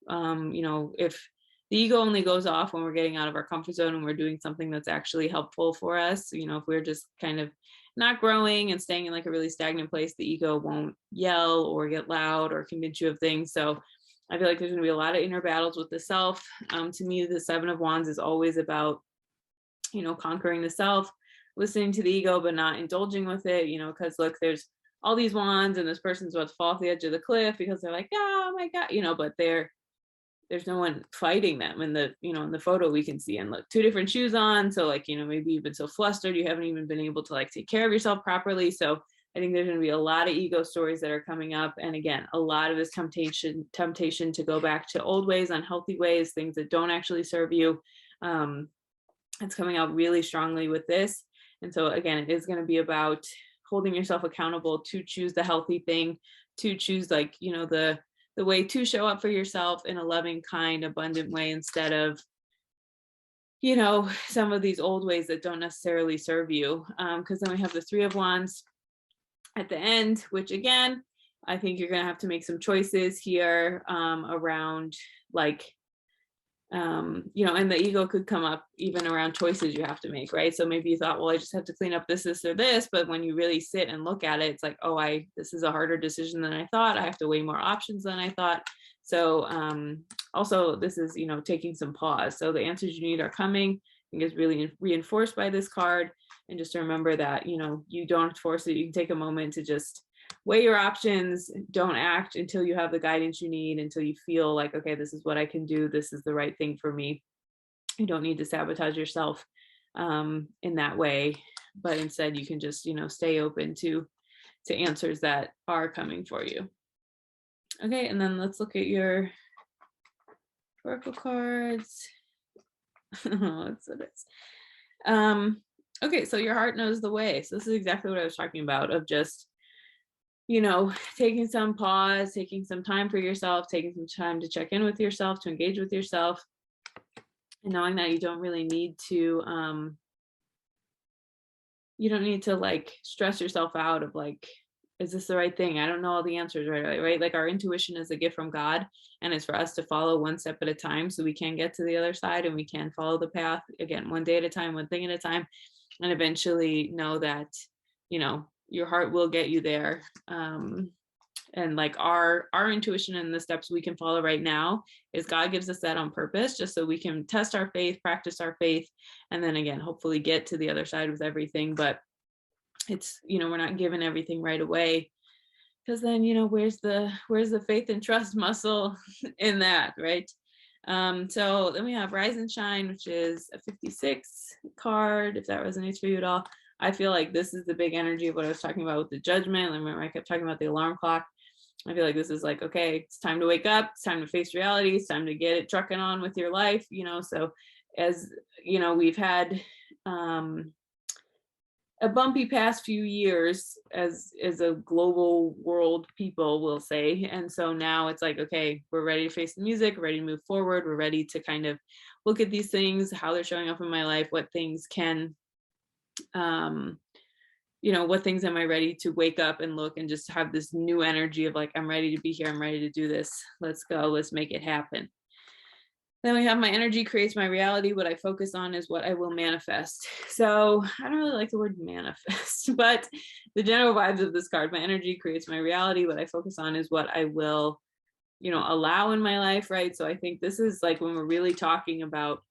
A: If the ego only goes off when we're getting out of our comfort zone and we're doing something that's actually helpful for us, if we're just kind of not growing and staying in like a really stagnant place, the ego won't yell or get loud or convince you of things. So I feel like there's going to be a lot of inner battles with the self. To me, the Seven of Wands is always about, conquering the self, listening to the ego, but not indulging with it, because look, there's all these wands and this person's about to fall off the edge of the cliff because they're like, oh my God, but there's no one fighting them. And in the photo we can see, and look, two different shoes on. So like, maybe you've been so flustered, you haven't even been able to like take care of yourself properly. So I think there's going to be a lot of ego stories that are coming up. And again, a lot of this temptation to go back to old ways, unhealthy ways, things that don't actually serve you. It's coming out really strongly with this. And so again, it is going to be about holding yourself accountable to choose the healthy thing, to choose like, the way to show up for yourself in a loving, kind, abundant way instead of, some of these old ways that don't necessarily serve you. Because then we have the Three of Wands at the end, which again, I think you're going to have to make some choices here around like, and the ego could come up even around choices you have to make, right? So maybe you thought, well, I just have to clean up this, or this, but when you really sit and look at it, it's like, oh, this is a harder decision than I thought. I have to weigh more options than I thought. So also this is, taking some pause. So the answers you need are coming. I think is really reinforced by this card. And just to remember that, you don't have to force it. You can take a moment to just weigh your options. Don't act until you have the guidance you need, until you feel like, okay, this is what I can do. This is the right thing for me. You don't need to sabotage yourself in that way, but instead you can just, stay open to answers that are coming for you. Okay, and then let's look at your oracle cards. That's what it is. Okay, so your heart knows the way. So this is exactly what I was talking about, of just, taking some pause, taking some time for yourself, taking some time to check in with yourself, to engage with yourself, and knowing that you don't really need to, like stress yourself out of like is this the right thing? I don't know all the answers right away, right? Like our intuition is a gift from God, and it's for us to follow one step at a time so we can get to the other side and we can follow the path again, one day at a time, one thing at a time, and eventually know that, your heart will get you there. And like our intuition and the steps we can follow right now is God gives us that on purpose, just so we can test our faith, practice our faith, and then again, hopefully get to the other side with everything. But it's, we're not given everything right away, because then, where's the faith and trust muscle in that, right? So then we have Rise and Shine, which is a 56 card, if that resonates for you at all. I feel like this is the big energy of what I was talking about with the judgment. I remember I kept talking about the alarm clock. I feel like this is like, okay, it's time to wake up, it's time to face reality, it's time to get it trucking on with your life, so as we've had a bumpy past few years as a global world people will say, and so now it's like, okay, we're ready to face the music, we're ready to move forward, we're ready to kind of look at these things, how they're showing up in my life, what things can what things am I ready to wake up and look and just have this new energy of like, I'm ready to be here, I'm ready to do this, let's go, let's make it happen. Then we have my energy creates my reality. What I focus on is what I will manifest. So I don't really like the word manifest, but the general vibes of this card, my energy creates my reality. What I focus on is what I will, allow in my life, right? So I think this is like when we're really talking about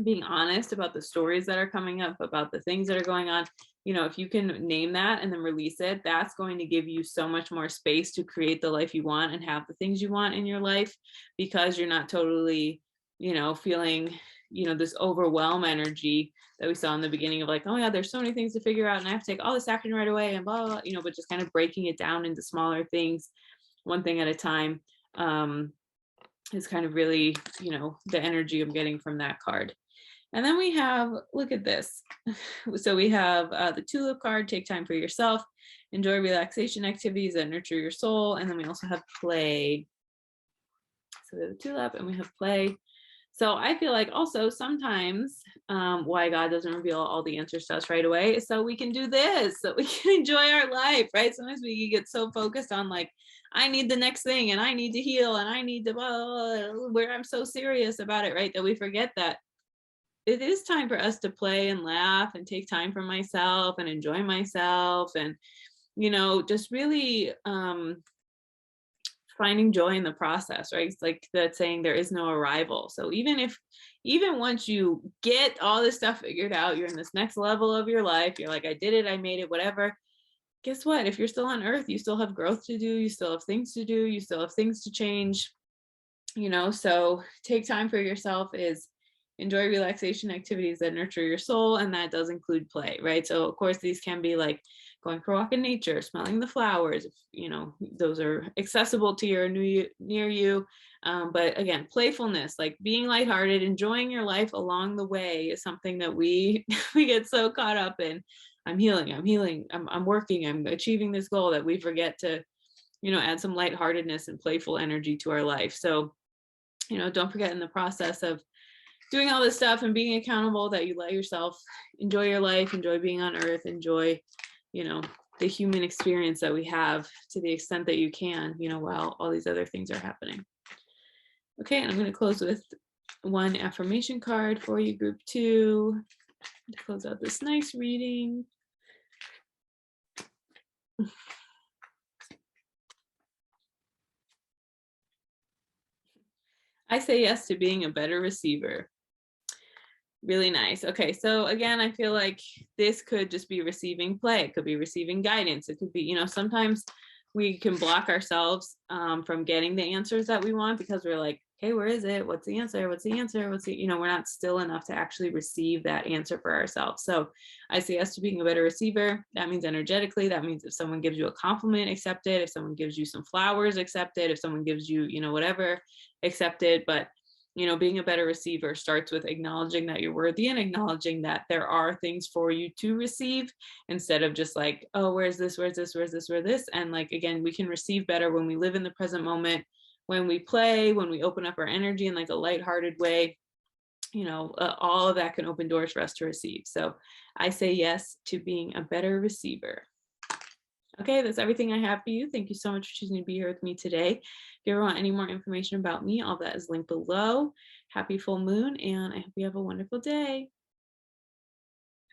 A: being honest about the stories that are coming up, about the things that are going on. If you can name that and then release it, that's going to give you so much more space to create the life you want and have the things you want in your life, because you're not totally, feeling, this overwhelm energy that we saw in the beginning of like, oh yeah, there's so many things to figure out and I have to take all this action right away and blah, blah, blah, but just kind of breaking it down into smaller things, one thing at a time, is kind of really, the energy I'm getting from that card. And then we have, look at this. So we have the Tulip card, take time for yourself, enjoy relaxation activities that nurture your soul. And then we also have play. So we have the Tulip and we have play. So I feel like also sometimes why God doesn't reveal all the answers to us right away is so we can do this, so we can enjoy our life, right? Sometimes we get so focused on like, I need the next thing and I need to heal and I need to, where I'm so serious about it, right? That we forget that it is time for us to play and laugh and take time for myself and enjoy myself and, just really finding joy in the process, right? It's like that saying, there is no arrival. So even once you get all this stuff figured out, you're in this next level of your life, you're like, I did it, I made it, whatever. Guess what? If you're still on earth, you still have growth to do, you still have things to do, you still have things to change, so take time for yourself is enjoy relaxation activities that nurture your soul, and that does include play, right? So of course these can be like going for a walk in nature, smelling the flowers, if those are accessible to your near you. But again, playfulness, like being lighthearted, enjoying your life along the way is something that we we get so caught up in. I'm healing, I'm working, I'm achieving this goal, that we forget to add some lightheartedness and playful energy to our life. So don't forget in the process of doing all this stuff and being accountable that you let yourself enjoy your life, enjoy being on earth, enjoy, the human experience that we have to the extent that you can, while all these other things are happening. Okay, and I'm going to close with one affirmation card for you, group 2, to close out this nice reading. I say yes to being a better receiver. Really nice. Okay, so again, I feel like this could just be receiving play. It could be receiving guidance. It could be, sometimes we can block ourselves from getting the answers that we want because we're like, okay, where is it? What's the answer? What's the answer? We're not still enough to actually receive that answer for ourselves. So I say yes to being a better receiver. That means energetically. That means if someone gives you a compliment, accept it. If someone gives you some flowers, accept it. If someone gives you, whatever, accept it. But being a better receiver starts with acknowledging that you're worthy and acknowledging that there are things for you to receive, instead of just like, oh, where's this? And like, again, we can receive better when we live in the present moment, when we play, when we open up our energy in like a lighthearted way, all of that can open doors for us to receive. So I say yes to being a better receiver. Okay, that's everything I have for you. Thank you so much for choosing to be here with me today. If you ever want any more information about me, all that is linked below. Happy full moon, and I hope you have a wonderful day.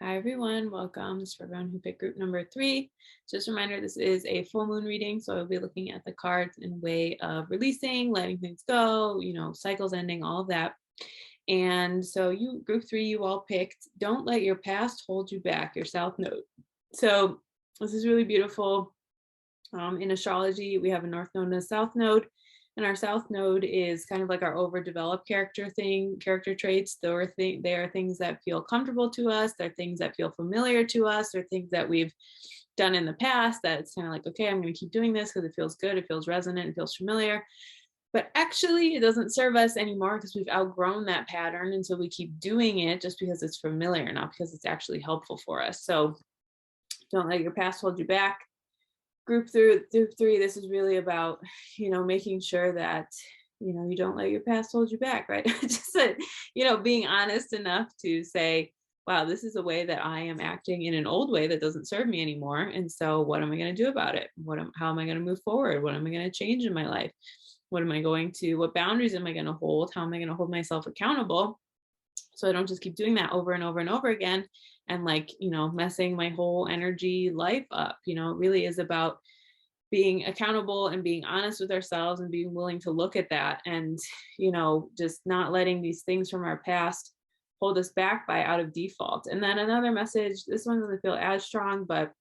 A: Hi, everyone. Welcome. This is for everyone who picked group number 3. Just a reminder, this is a full moon reading. So I'll be looking at the cards in a way of releasing, letting things go, cycles ending, all of that. And so you, group 3, you all picked, don't let your past hold you back, your South Node. So this is really beautiful. In astrology, we have a North Node and a South Node. And our South Node is kind of like our overdeveloped character traits. They are things that feel comfortable to us. They're things that feel familiar to us. They're things that we've done in the past that it's kind of like, okay, I'm going to keep doing this because it feels good. It feels resonant. It feels familiar. But actually, it doesn't serve us anymore because we've outgrown that pattern. And so we keep doing it just because it's familiar, not because it's actually helpful for us. So don't let your past hold you back. Group 3, this is really about, making sure that, you don't let your past hold you back, right? Just that, being honest enough to say, wow, this is a way that I am acting in an old way that doesn't serve me anymore. And so what am I going to do about it? How am I going to move forward? What am I going to change in my life? What boundaries am I going to hold? How am I going to hold myself accountable? So I don't just keep doing that over and over and over again and messing my whole energy life up. It really is about being accountable and being honest with ourselves and being willing to look at that and, just not letting these things from our past hold us back by out of default. And then another message, this one doesn't feel as strong, but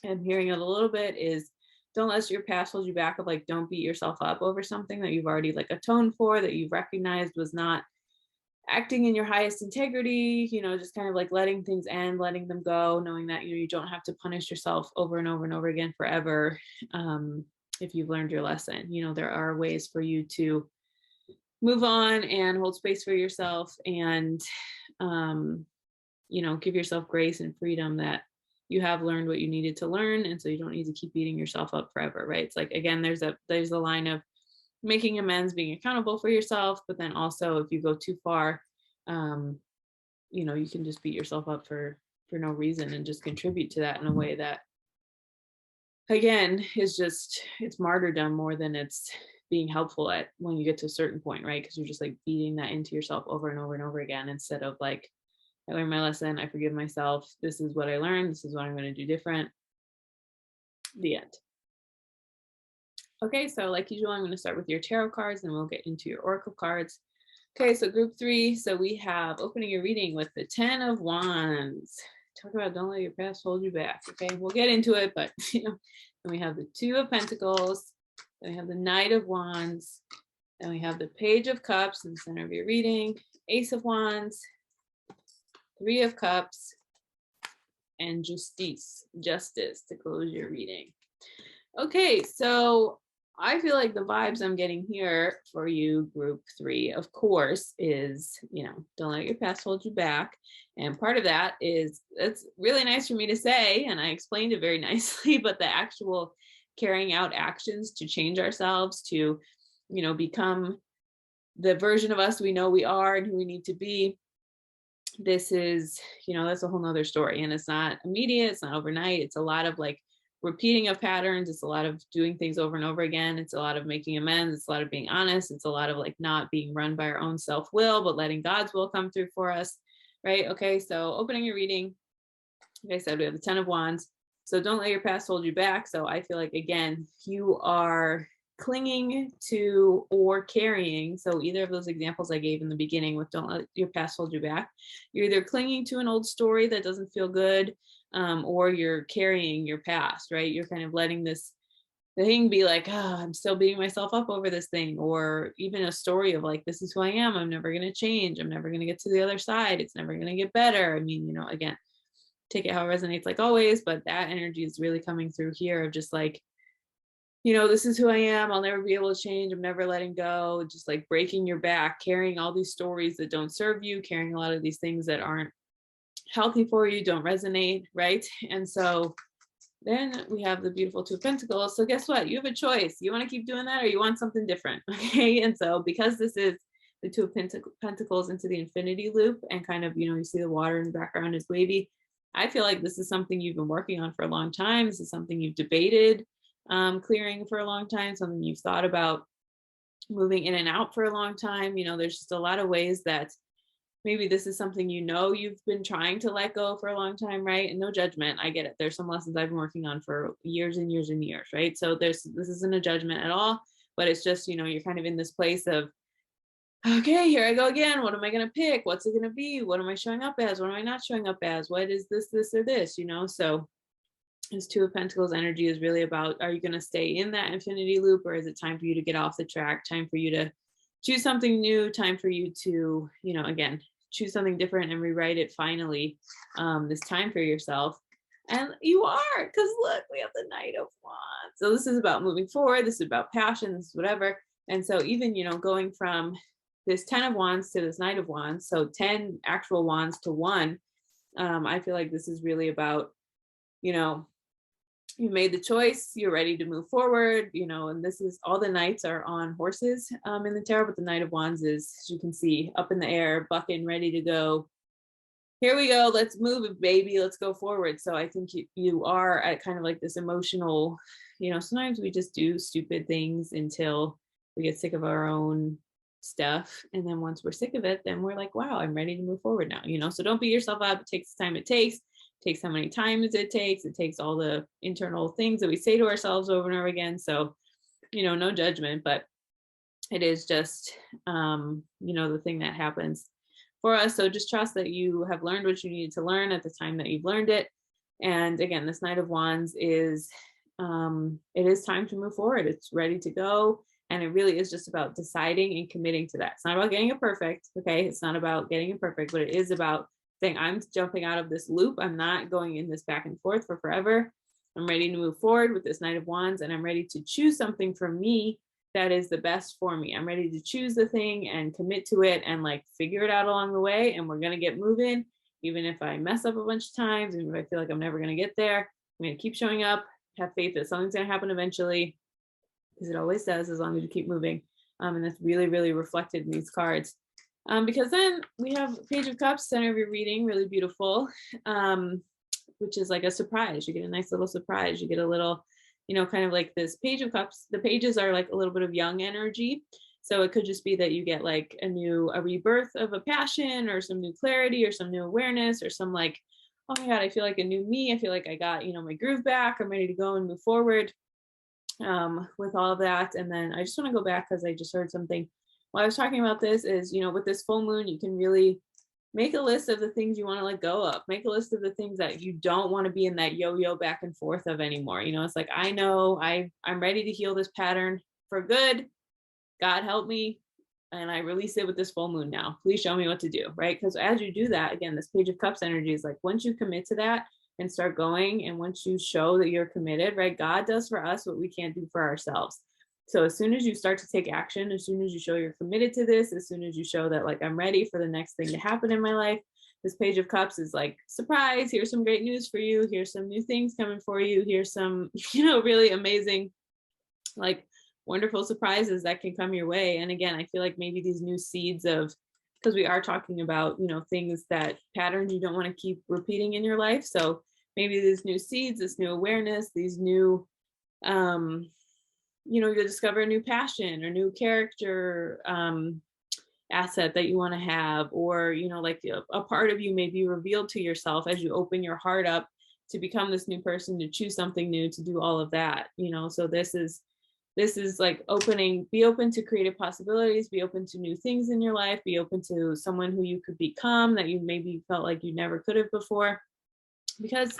A: I'm hearing it a little bit, is don't let your past hold you back. Of don't beat yourself up over something that you've already atoned for, that you've recognized was not acting in your highest integrity, just kind of letting things end, letting them go, knowing that, you don't have to punish yourself over and over and over again forever. If you've learned your lesson, there are ways for you to move on and hold space for yourself and, give yourself grace and freedom that you have learned what you needed to learn. And so you don't need to keep beating yourself up forever, right? It's again, there's a line of making amends, being accountable for yourself, but then also if you go too far, you can just beat yourself up for no reason and just contribute to that in a way that, again, is it's martyrdom more than it's being helpful at when you get to a certain point, right? Because you're just beating that into yourself over and over and over again, instead of I learned my lesson, I forgive myself, this is what I learned, this is what I'm going to do different. The end. Okay, so like usual, I'm going to start with your tarot cards and we'll get into your oracle cards. Okay, so group 3, so we have opening your reading with the 10 of Wands. Talk about don't let your past hold you back. Okay, we'll get into it, but then we have the 2 of Pentacles, then we have the Knight of Wands, then we have the Page of Cups in the center of your reading, Ace of Wands, 3 of Cups, and Justice to close your reading. Okay, so I feel like the vibes I'm getting here for you, group 3, of course, is, don't let your past hold you back. And part of that is, it's really nice for me to say, and I explained it very nicely, but the actual carrying out actions to change ourselves, to, become the version of us we know we are and who we need to be. This is, that's a whole nother story. And it's not immediate, it's not overnight. It's a lot of repeating of patterns. It's a lot of doing things over and over again. It's a lot of making amends. It's a lot of being honest. It's a lot of not being run by our own self-will, but letting God's will come through for us, right? Okay, so opening your reading, like I said, we have the 10 of Wands. So don't let your past hold you back. So I feel again, you are clinging to or carrying. So either of those examples I gave in the beginning with don't let your past hold you back. You're either clinging to an old story that doesn't feel good, or you're carrying your past, right? You're kind of letting the thing be I'm still beating myself up over this thing, or even a story of this is who I am. I'm never going to change. I'm never going to get to the other side. It's never going to get better. I mean, again, take it how it resonates always, but that energy is really coming through here of just this is who I am. I'll never be able to change. I'm never letting go. Just breaking your back, carrying all these stories that don't serve you, carrying a lot of these things that aren't healthy for you, don't resonate, right? And so then we have the beautiful 2 of Pentacles. So guess what? You have a choice. You want to keep doing that or you want something different, okay? And so because this is the 2 of Pentacles into the infinity loop and kind of, you see the water in the background is wavy, I feel like this is something you've been working on for a long time. This is something you've debated clearing for a long time, something you've thought about moving in and out for a long time. There's just a lot of ways that maybe this is something you've been trying to let go for a long time, right? And no judgment. I get it. There's some lessons I've been working on for years and years and years, right? So this isn't a judgment at all, but it's just, you're kind of in this place of, okay, here I go again. What am I going to pick? What's it going to be? What am I showing up as? What am I not showing up as? What is this, or this, So this Two of Pentacles energy is really about, are you going to stay in that infinity loop, or is it time for you to get off the track? Time for you to choose something new, time for you to, again, choose something different and rewrite it finally, this time for yourself. And you are, because look, we have the Knight of Wands. So this is about moving forward. This is about passion. This is whatever. And so even, going from this 10 of Wands to this Knight of Wands, so 10 actual wands to one, I feel like this is really about, you made the choice, you're ready to move forward, and this is, all the knights are on horses in the tarot, but the Knight of Wands is, as you can see, up in the air, bucking, ready to go. Here we go, let's move it, baby, let's go forward. So I think you are at kind of like this emotional, sometimes we just do stupid things until we get sick of our own stuff. And then once we're sick of it, then we're like, wow, I'm ready to move forward now, so don't beat yourself up. It takes the time it takes how many times it takes all the internal things that we say to ourselves over and over again. So, no judgment, but it is just, the thing that happens for us. So just trust that you have learned what you needed to learn at the time that you've learned it. And again, this Knight of Wands is, it is time to move forward. It's ready to go. And it really is just about deciding and committing to that. It's not about getting it perfect. Okay. It's not about getting it perfect, but it is about saying, I'm jumping out of this loop. I'm not going in this back and forth for forever. I'm ready to move forward with this Knight of Wands, and I'm ready to choose something for me that is the best for me. I'm ready to choose the thing and commit to it and like figure it out along the way. And we're going to get moving. Even if I mess up a bunch of times, even if I feel like I'm never going to get there, I'm going to keep showing up, have faith that something's going to happen eventually, because it always does, as long as you keep moving. And that's really, really reflected in these cards. Because then we have Page of Cups, center of your reading, really beautiful, which is like a surprise. You get a nice little surprise. You get a little, kind of like this Page of Cups. The pages are like a little bit of young energy. So it could just be that you get like a rebirth of a passion, or some new clarity, or some new awareness, or some like, oh my God, I feel like a new me. I feel like I got, my groove back. I'm ready to go and move forward with all of that. And then I just want to go back because I just heard something while I was talking about this is, with this full moon, you can really make a list of the things you want to let go of. Make a list of the things that you don't want to be in that yo-yo back and forth of anymore. It's like, I know I'm ready to heal this pattern for good. God help me. And I release it with this full moon now. Please show me what to do, right? Because as you do that, again, this Page of Cups energy is like, once you commit to that and start going, and once you show that you're committed, right? God does for us what we can't do for ourselves. So as soon as you start to take action, as soon as you show you're committed to this, as soon as you show that like, I'm ready for the next thing to happen in my life, this Page of Cups is like, surprise, here's some great news for you. Here's some new things coming for you. Here's some, really amazing, like wonderful surprises that can come your way. And again, I feel like maybe these new seeds of, because we are talking about, things that patterns you don't want to keep repeating in your life. So maybe these new seeds, this new awareness, these new, you'll discover a new passion or new character asset that you want to have, or like a part of you may be revealed to yourself as you open your heart up to become this new person, to choose something new, to do all of that. So this is like be open to creative possibilities, be open to new things in your life, be open to someone who you could become that you maybe felt like you never could have before. Because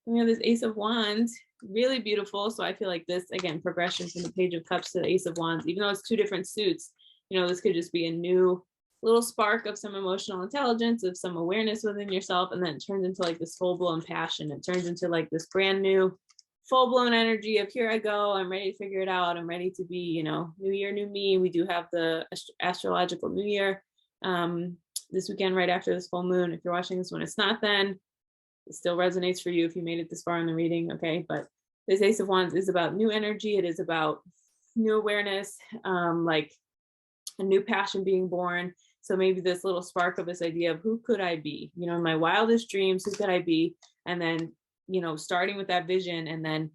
A: this Ace of Wands, really beautiful. So I feel like this, again, progression from the Page of Cups to the Ace of Wands, even though it's two different suits, this could just be a new little spark of some emotional intelligence, of some awareness within yourself. And then it turns into like this full-blown passion. It turns into like this brand new full-blown energy of, here I go, I'm ready to figure it out. I'm ready to be, new year, new me. We do have the astrological new year this weekend, right after this full moon. If you're watching this when it's not, then it still resonates for you if you made it this far in the reading, okay? But this Ace of Wands is about new energy. It is about new awareness, like a new passion being born. So maybe this little spark of this idea of, who could I be? In my wildest dreams, who could I be? and then, starting with that vision and then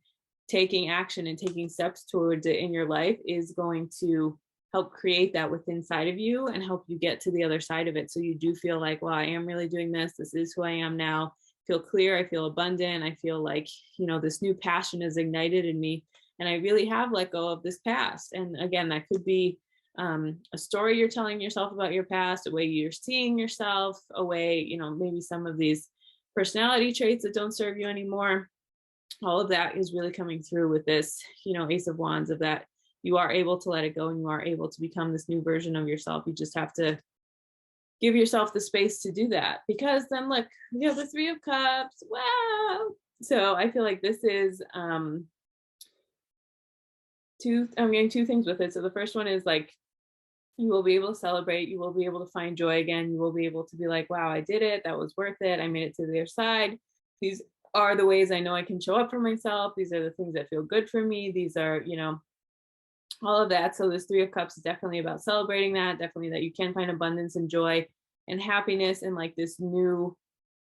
A: taking action and taking steps towards it in your life is going to help create that within inside of you and help you get to the other side of it. So you do feel like, well, I am really doing this. This is who I am now. I feel clear. I feel abundant. I feel like, this new passion is ignited in me. And I really have let go of this past. And again, that could be a story you're telling yourself about your past, a way you're seeing yourself, a way, maybe some of these personality traits that don't serve you anymore. All of that is really coming through with this, Ace of Wands, of that you are able to let it go and you are able to become this new version of yourself. You just have to give yourself the space to do that, because then look, we have the Three of Cups. Wow. So I feel like this is I'm getting two things with it. So the first one is like, you will be able to celebrate, you will be able to find joy again, you will be able to be like, wow, I did it, that was worth it, I made it to the other side. These are the ways I know I can show up for myself. These are the things that feel good for me. These are, all of that. So this Three of Cups is definitely about celebrating that, definitely that you can find abundance and joy and happiness and like this new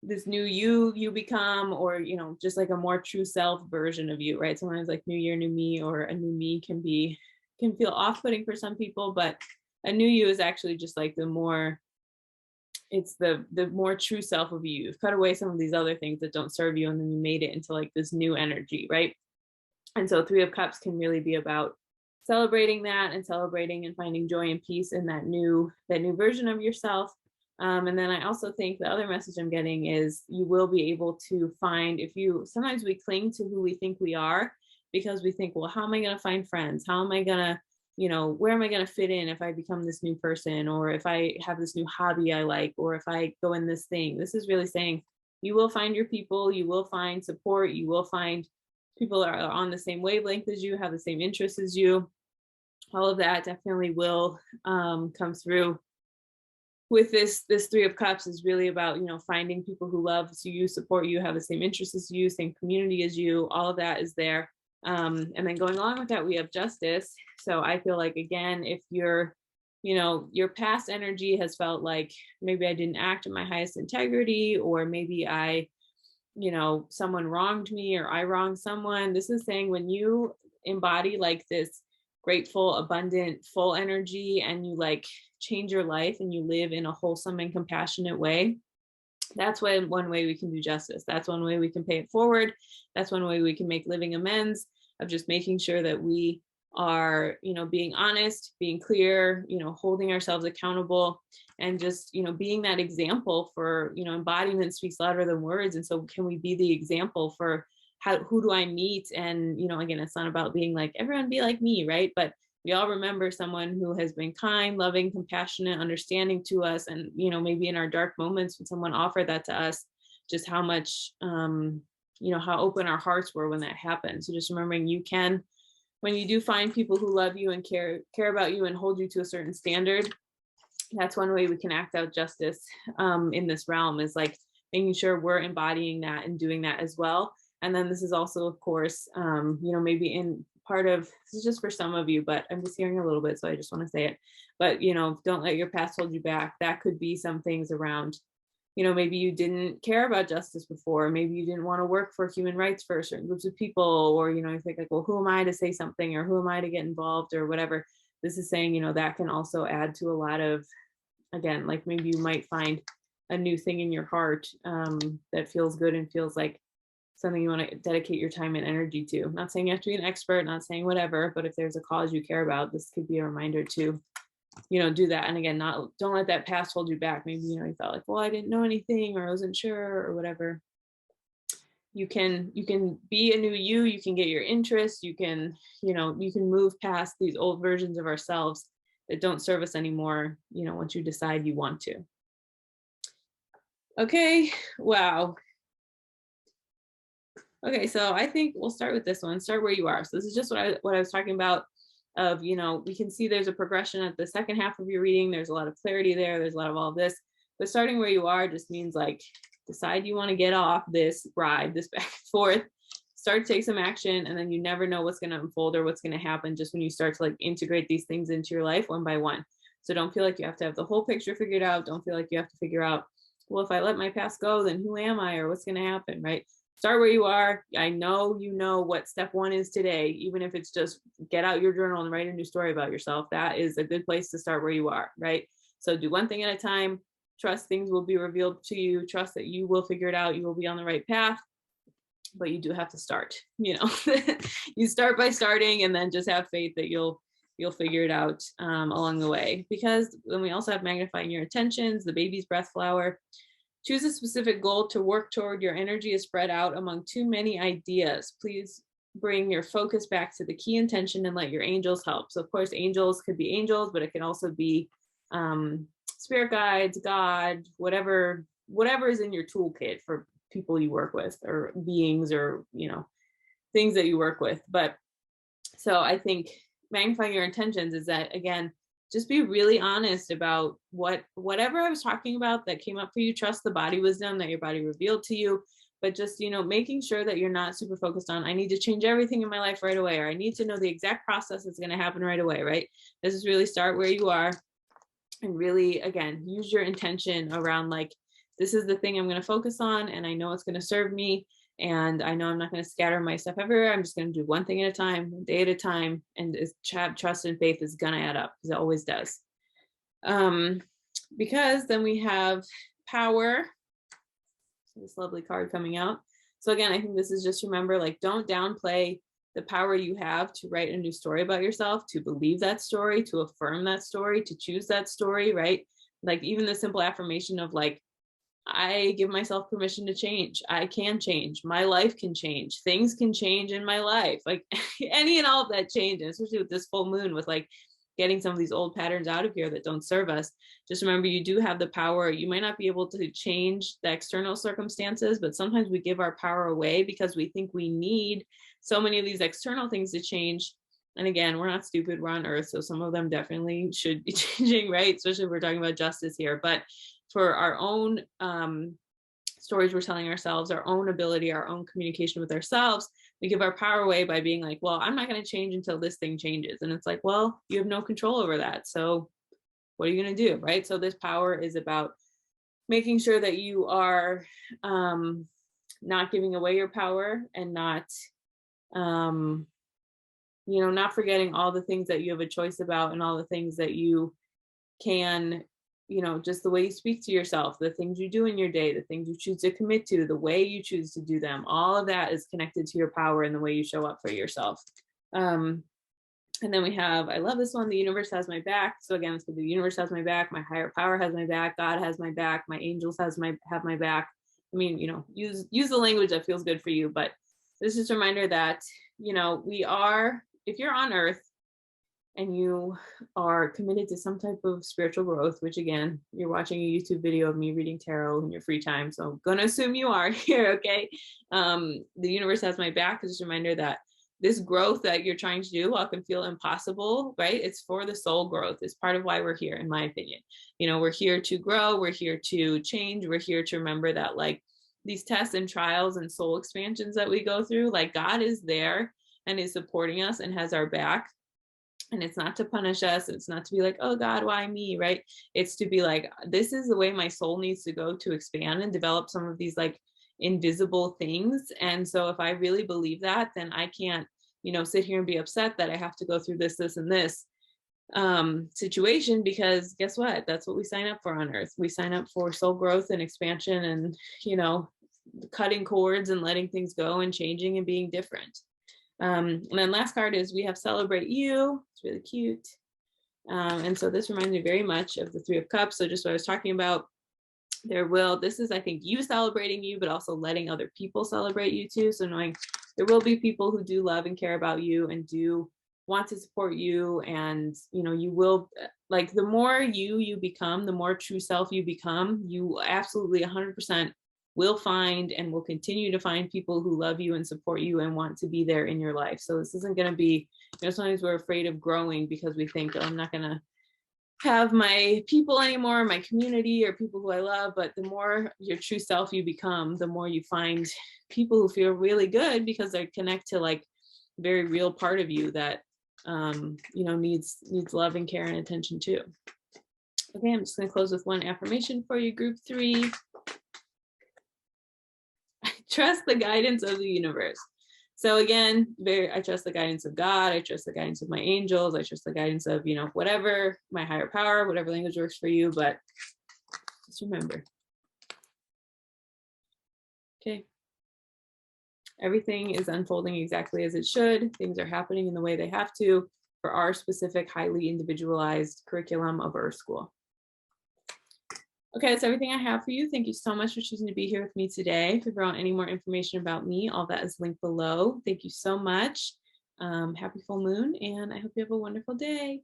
A: you become, or just like a more true self version of you, right? Sometimes like new year, new me, or a new me can feel off-putting for some people, but a new you is actually just like the more true self of you. You've cut away some of these other things that don't serve you, and then you made it into like this new energy, right? And so Three of Cups can really be about celebrating that and celebrating and finding joy and peace in that new version of yourself. And then I also think the other message I'm getting is you will be able to find, sometimes we cling to who we think we are because we think, well, how am I going to find friends? How am I going to, where am I going to fit in if I become this new person, or if I have this new hobby I like, or if I go in this thing? This is really saying you will find your people, you will find support, you will find people that are on the same wavelength as you, have the same interests as you. All of that definitely will come through with this Three of Cups. Is really about, finding people who love you, support you, have the same interests as you, same community as you. All of that is there. And then going along with that, we have Justice. So I feel like, again, if your past energy has felt like maybe I didn't act in my highest integrity, or maybe someone wronged me, or I wronged someone. This is saying when you embody like this grateful, abundant, full energy, and you like change your life and you live in a wholesome and compassionate way, that's one way we can do justice. That's one way we can pay it forward. That's one way we can make living amends, of just making sure that we are, being honest, being clear, holding ourselves accountable, and just, being that example for, embodiment speaks louder than words. And so can we be the example for who do I meet? And, again, it's not about being like, everyone be like me, right? But we all remember someone who has been kind, loving, compassionate, understanding to us. And, maybe in our dark moments when someone offered that to us, just how much, how open our hearts were when that happened. So just remembering when you do find people who love you and care about you and hold you to a certain standard, that's one way we can act out justice in this realm, is like making sure we're embodying that and doing that as well. And then this is also, of course, maybe in part of, this is just for some of you, but I'm just hearing a little bit, so I just want to say it. But, don't let your past hold you back. That could be some things around, maybe you didn't care about justice before. Maybe you didn't want to work for human rights for certain groups of people, or, you think like, well, who am I to say something, or who am I to get involved, or whatever. This is saying, that can also add to a lot of, again, like maybe you might find a new thing in your heart that feels good and feels like something you want to dedicate your time and energy to. Not saying you have to be an expert, not saying whatever, but if there's a cause you care about, this could be a reminder to, do that. And again, don't let that past hold you back. Maybe, you felt like, well, I didn't know anything, or I wasn't sure, or whatever. You can be a new you can get your interests, you can move past these old versions of ourselves that don't serve us anymore, once you decide you want to. Okay, wow. Okay, so I think we'll start with this one. Start where you are. So this is just what I was talking about of, we can see there's a progression at the second half of your reading. There's a lot of clarity there. There's a lot of all of this. But starting where you are just means like, decide you want to get off this ride, this back and forth, start to take some action, and then you never know what's going to unfold or what's going to happen just when you start to like integrate these things into your life one by one. So don't feel like you have to have the whole picture figured out. Don't feel like you have to figure out well, if I let my past go, then who am I, or what's going to happen, right? Start where you are. I know you know what step one is today, even if it's just get out your journal and write a new story about yourself. That is a good place to start where you are, right? So do one thing at a time. Trust things will be revealed to you. Trust that you will figure it out. You will be on the right path, but you do have to start, you start by starting, and then just have faith that you'll figure it out along the way. Because then we also have magnifying your intentions, the baby's breath flower. Choose a specific goal to work toward. Your energy is spread out among too many ideas. Please bring your focus back to the key intention and let your angels help. So of course, angels could be angels, but it can also be spirit guides, God, whatever is in your toolkit for people you work with, or beings, or things that you work with. But so I think magnifying your intentions is that, again, just be really honest about whatever I was talking about that came up for you. Trust the body wisdom that your body revealed to you, but just making sure that you're not super focused on, I need to change everything in my life right away, or I need to know the exact process that's going to happen right away, right? This is really start where you are, and really, again, use your intention around, like, this is the thing I'm going to focus on, and I know it's going to serve me, and I know I'm not going to scatter my stuff everywhere. I'm just going to do one thing at a time, one day at a time, and trust and faith is going to add up, because it always does. Because then we have power, this lovely card coming out. So again, I think this is just, remember, like, don't downplay the power you have to write a new story about yourself, to believe that story, to affirm that story, to choose that story, right? Like, even the simple affirmation of, like, I give myself permission to change. I can change. My life can change. Things can change in my life. Like, any and all of that change, and especially with this full moon, with like getting some of these old patterns out of here that don't serve us. Just remember, you do have the power. You might not be able to change the external circumstances, but sometimes we give our power away because we think we need so many of these external things to change. And again, we're not stupid, we're on earth, so some of them definitely should be changing, right? Especially if we're talking about justice here. But for our own stories we're telling ourselves, our own ability, our own communication with ourselves, we give our power away by being like, well, I'm not going to change until this thing changes. And it's like, well, you have no control over that. So what are you going to do, right? So this power is about making sure that you are not giving away your power, and not not forgetting all the things that you have a choice about, and all the things that you can, just the way you speak to yourself, the things you do in your day, the things you choose to commit to, the way you choose to do them, all of that is connected to your power and the way you show up for yourself. And then we have, I love this one, the universe has my back. So again, it's the universe has my back, my higher power has my back, God has my back, my angels have my back. I mean, use the language that feels good for you. But this is a reminder that, we are, if you're on earth and you are committed to some type of spiritual growth, which again, you're watching a YouTube video of me reading tarot in your free time, so I'm gonna assume you are here, okay? The universe has my back is a reminder that this growth that you're trying to do, while it can feel impossible, right? It's for the soul growth. It's part of why we're here, in my opinion. We're here to grow, we're here to change, we're here to remember that, like, these tests and trials and soul expansions that we go through, like, God is there and is supporting us and has our back. And it's not to punish us. It's not to be like, oh God, why me, right? It's to be like, this is the way my soul needs to go to expand and develop some of these like invisible things. And so if I really believe that, then I can't, sit here and be upset that I have to go through this, and this situation, because guess what? That's what we sign up for on earth. We sign up for soul growth and expansion, and, cutting cords and letting things go and changing and being different. And then last card is we have celebrate you. It's really cute. And so this reminds me very much of the Three of Cups. So just what I was talking about, this is, I think, you celebrating you, but also letting other people celebrate you too. So knowing there will be people who do love and care about you and do want to support you. And, you will, like, the more you become, the more true self you become, you absolutely 100% will find and will continue to find people who love you and support you and want to be there in your life. So this isn't going to be, sometimes we're afraid of growing because we think, oh, I'm not going to have my people anymore, my community, or people who I love. But the more your true self you become, the more you find people who feel really good because they connect to like very real part of you that, needs love and care and attention too. Okay, I'm just going to close with one affirmation for you, group 3. trust the guidance of the universe. So again, I trust the guidance of God. I trust the guidance of my angels. I trust the guidance of, whatever, my higher power, whatever language works for you. But just remember, okay, everything is unfolding exactly as it should. Things are happening in the way they have to for our specific, highly individualized curriculum of Earth School. Okay, that's everything I have for you. Thank you so much for choosing to be here with me today. If you want any more information about me, all that is linked below. Thank you so much. Happy full moon, and I hope you have a wonderful day.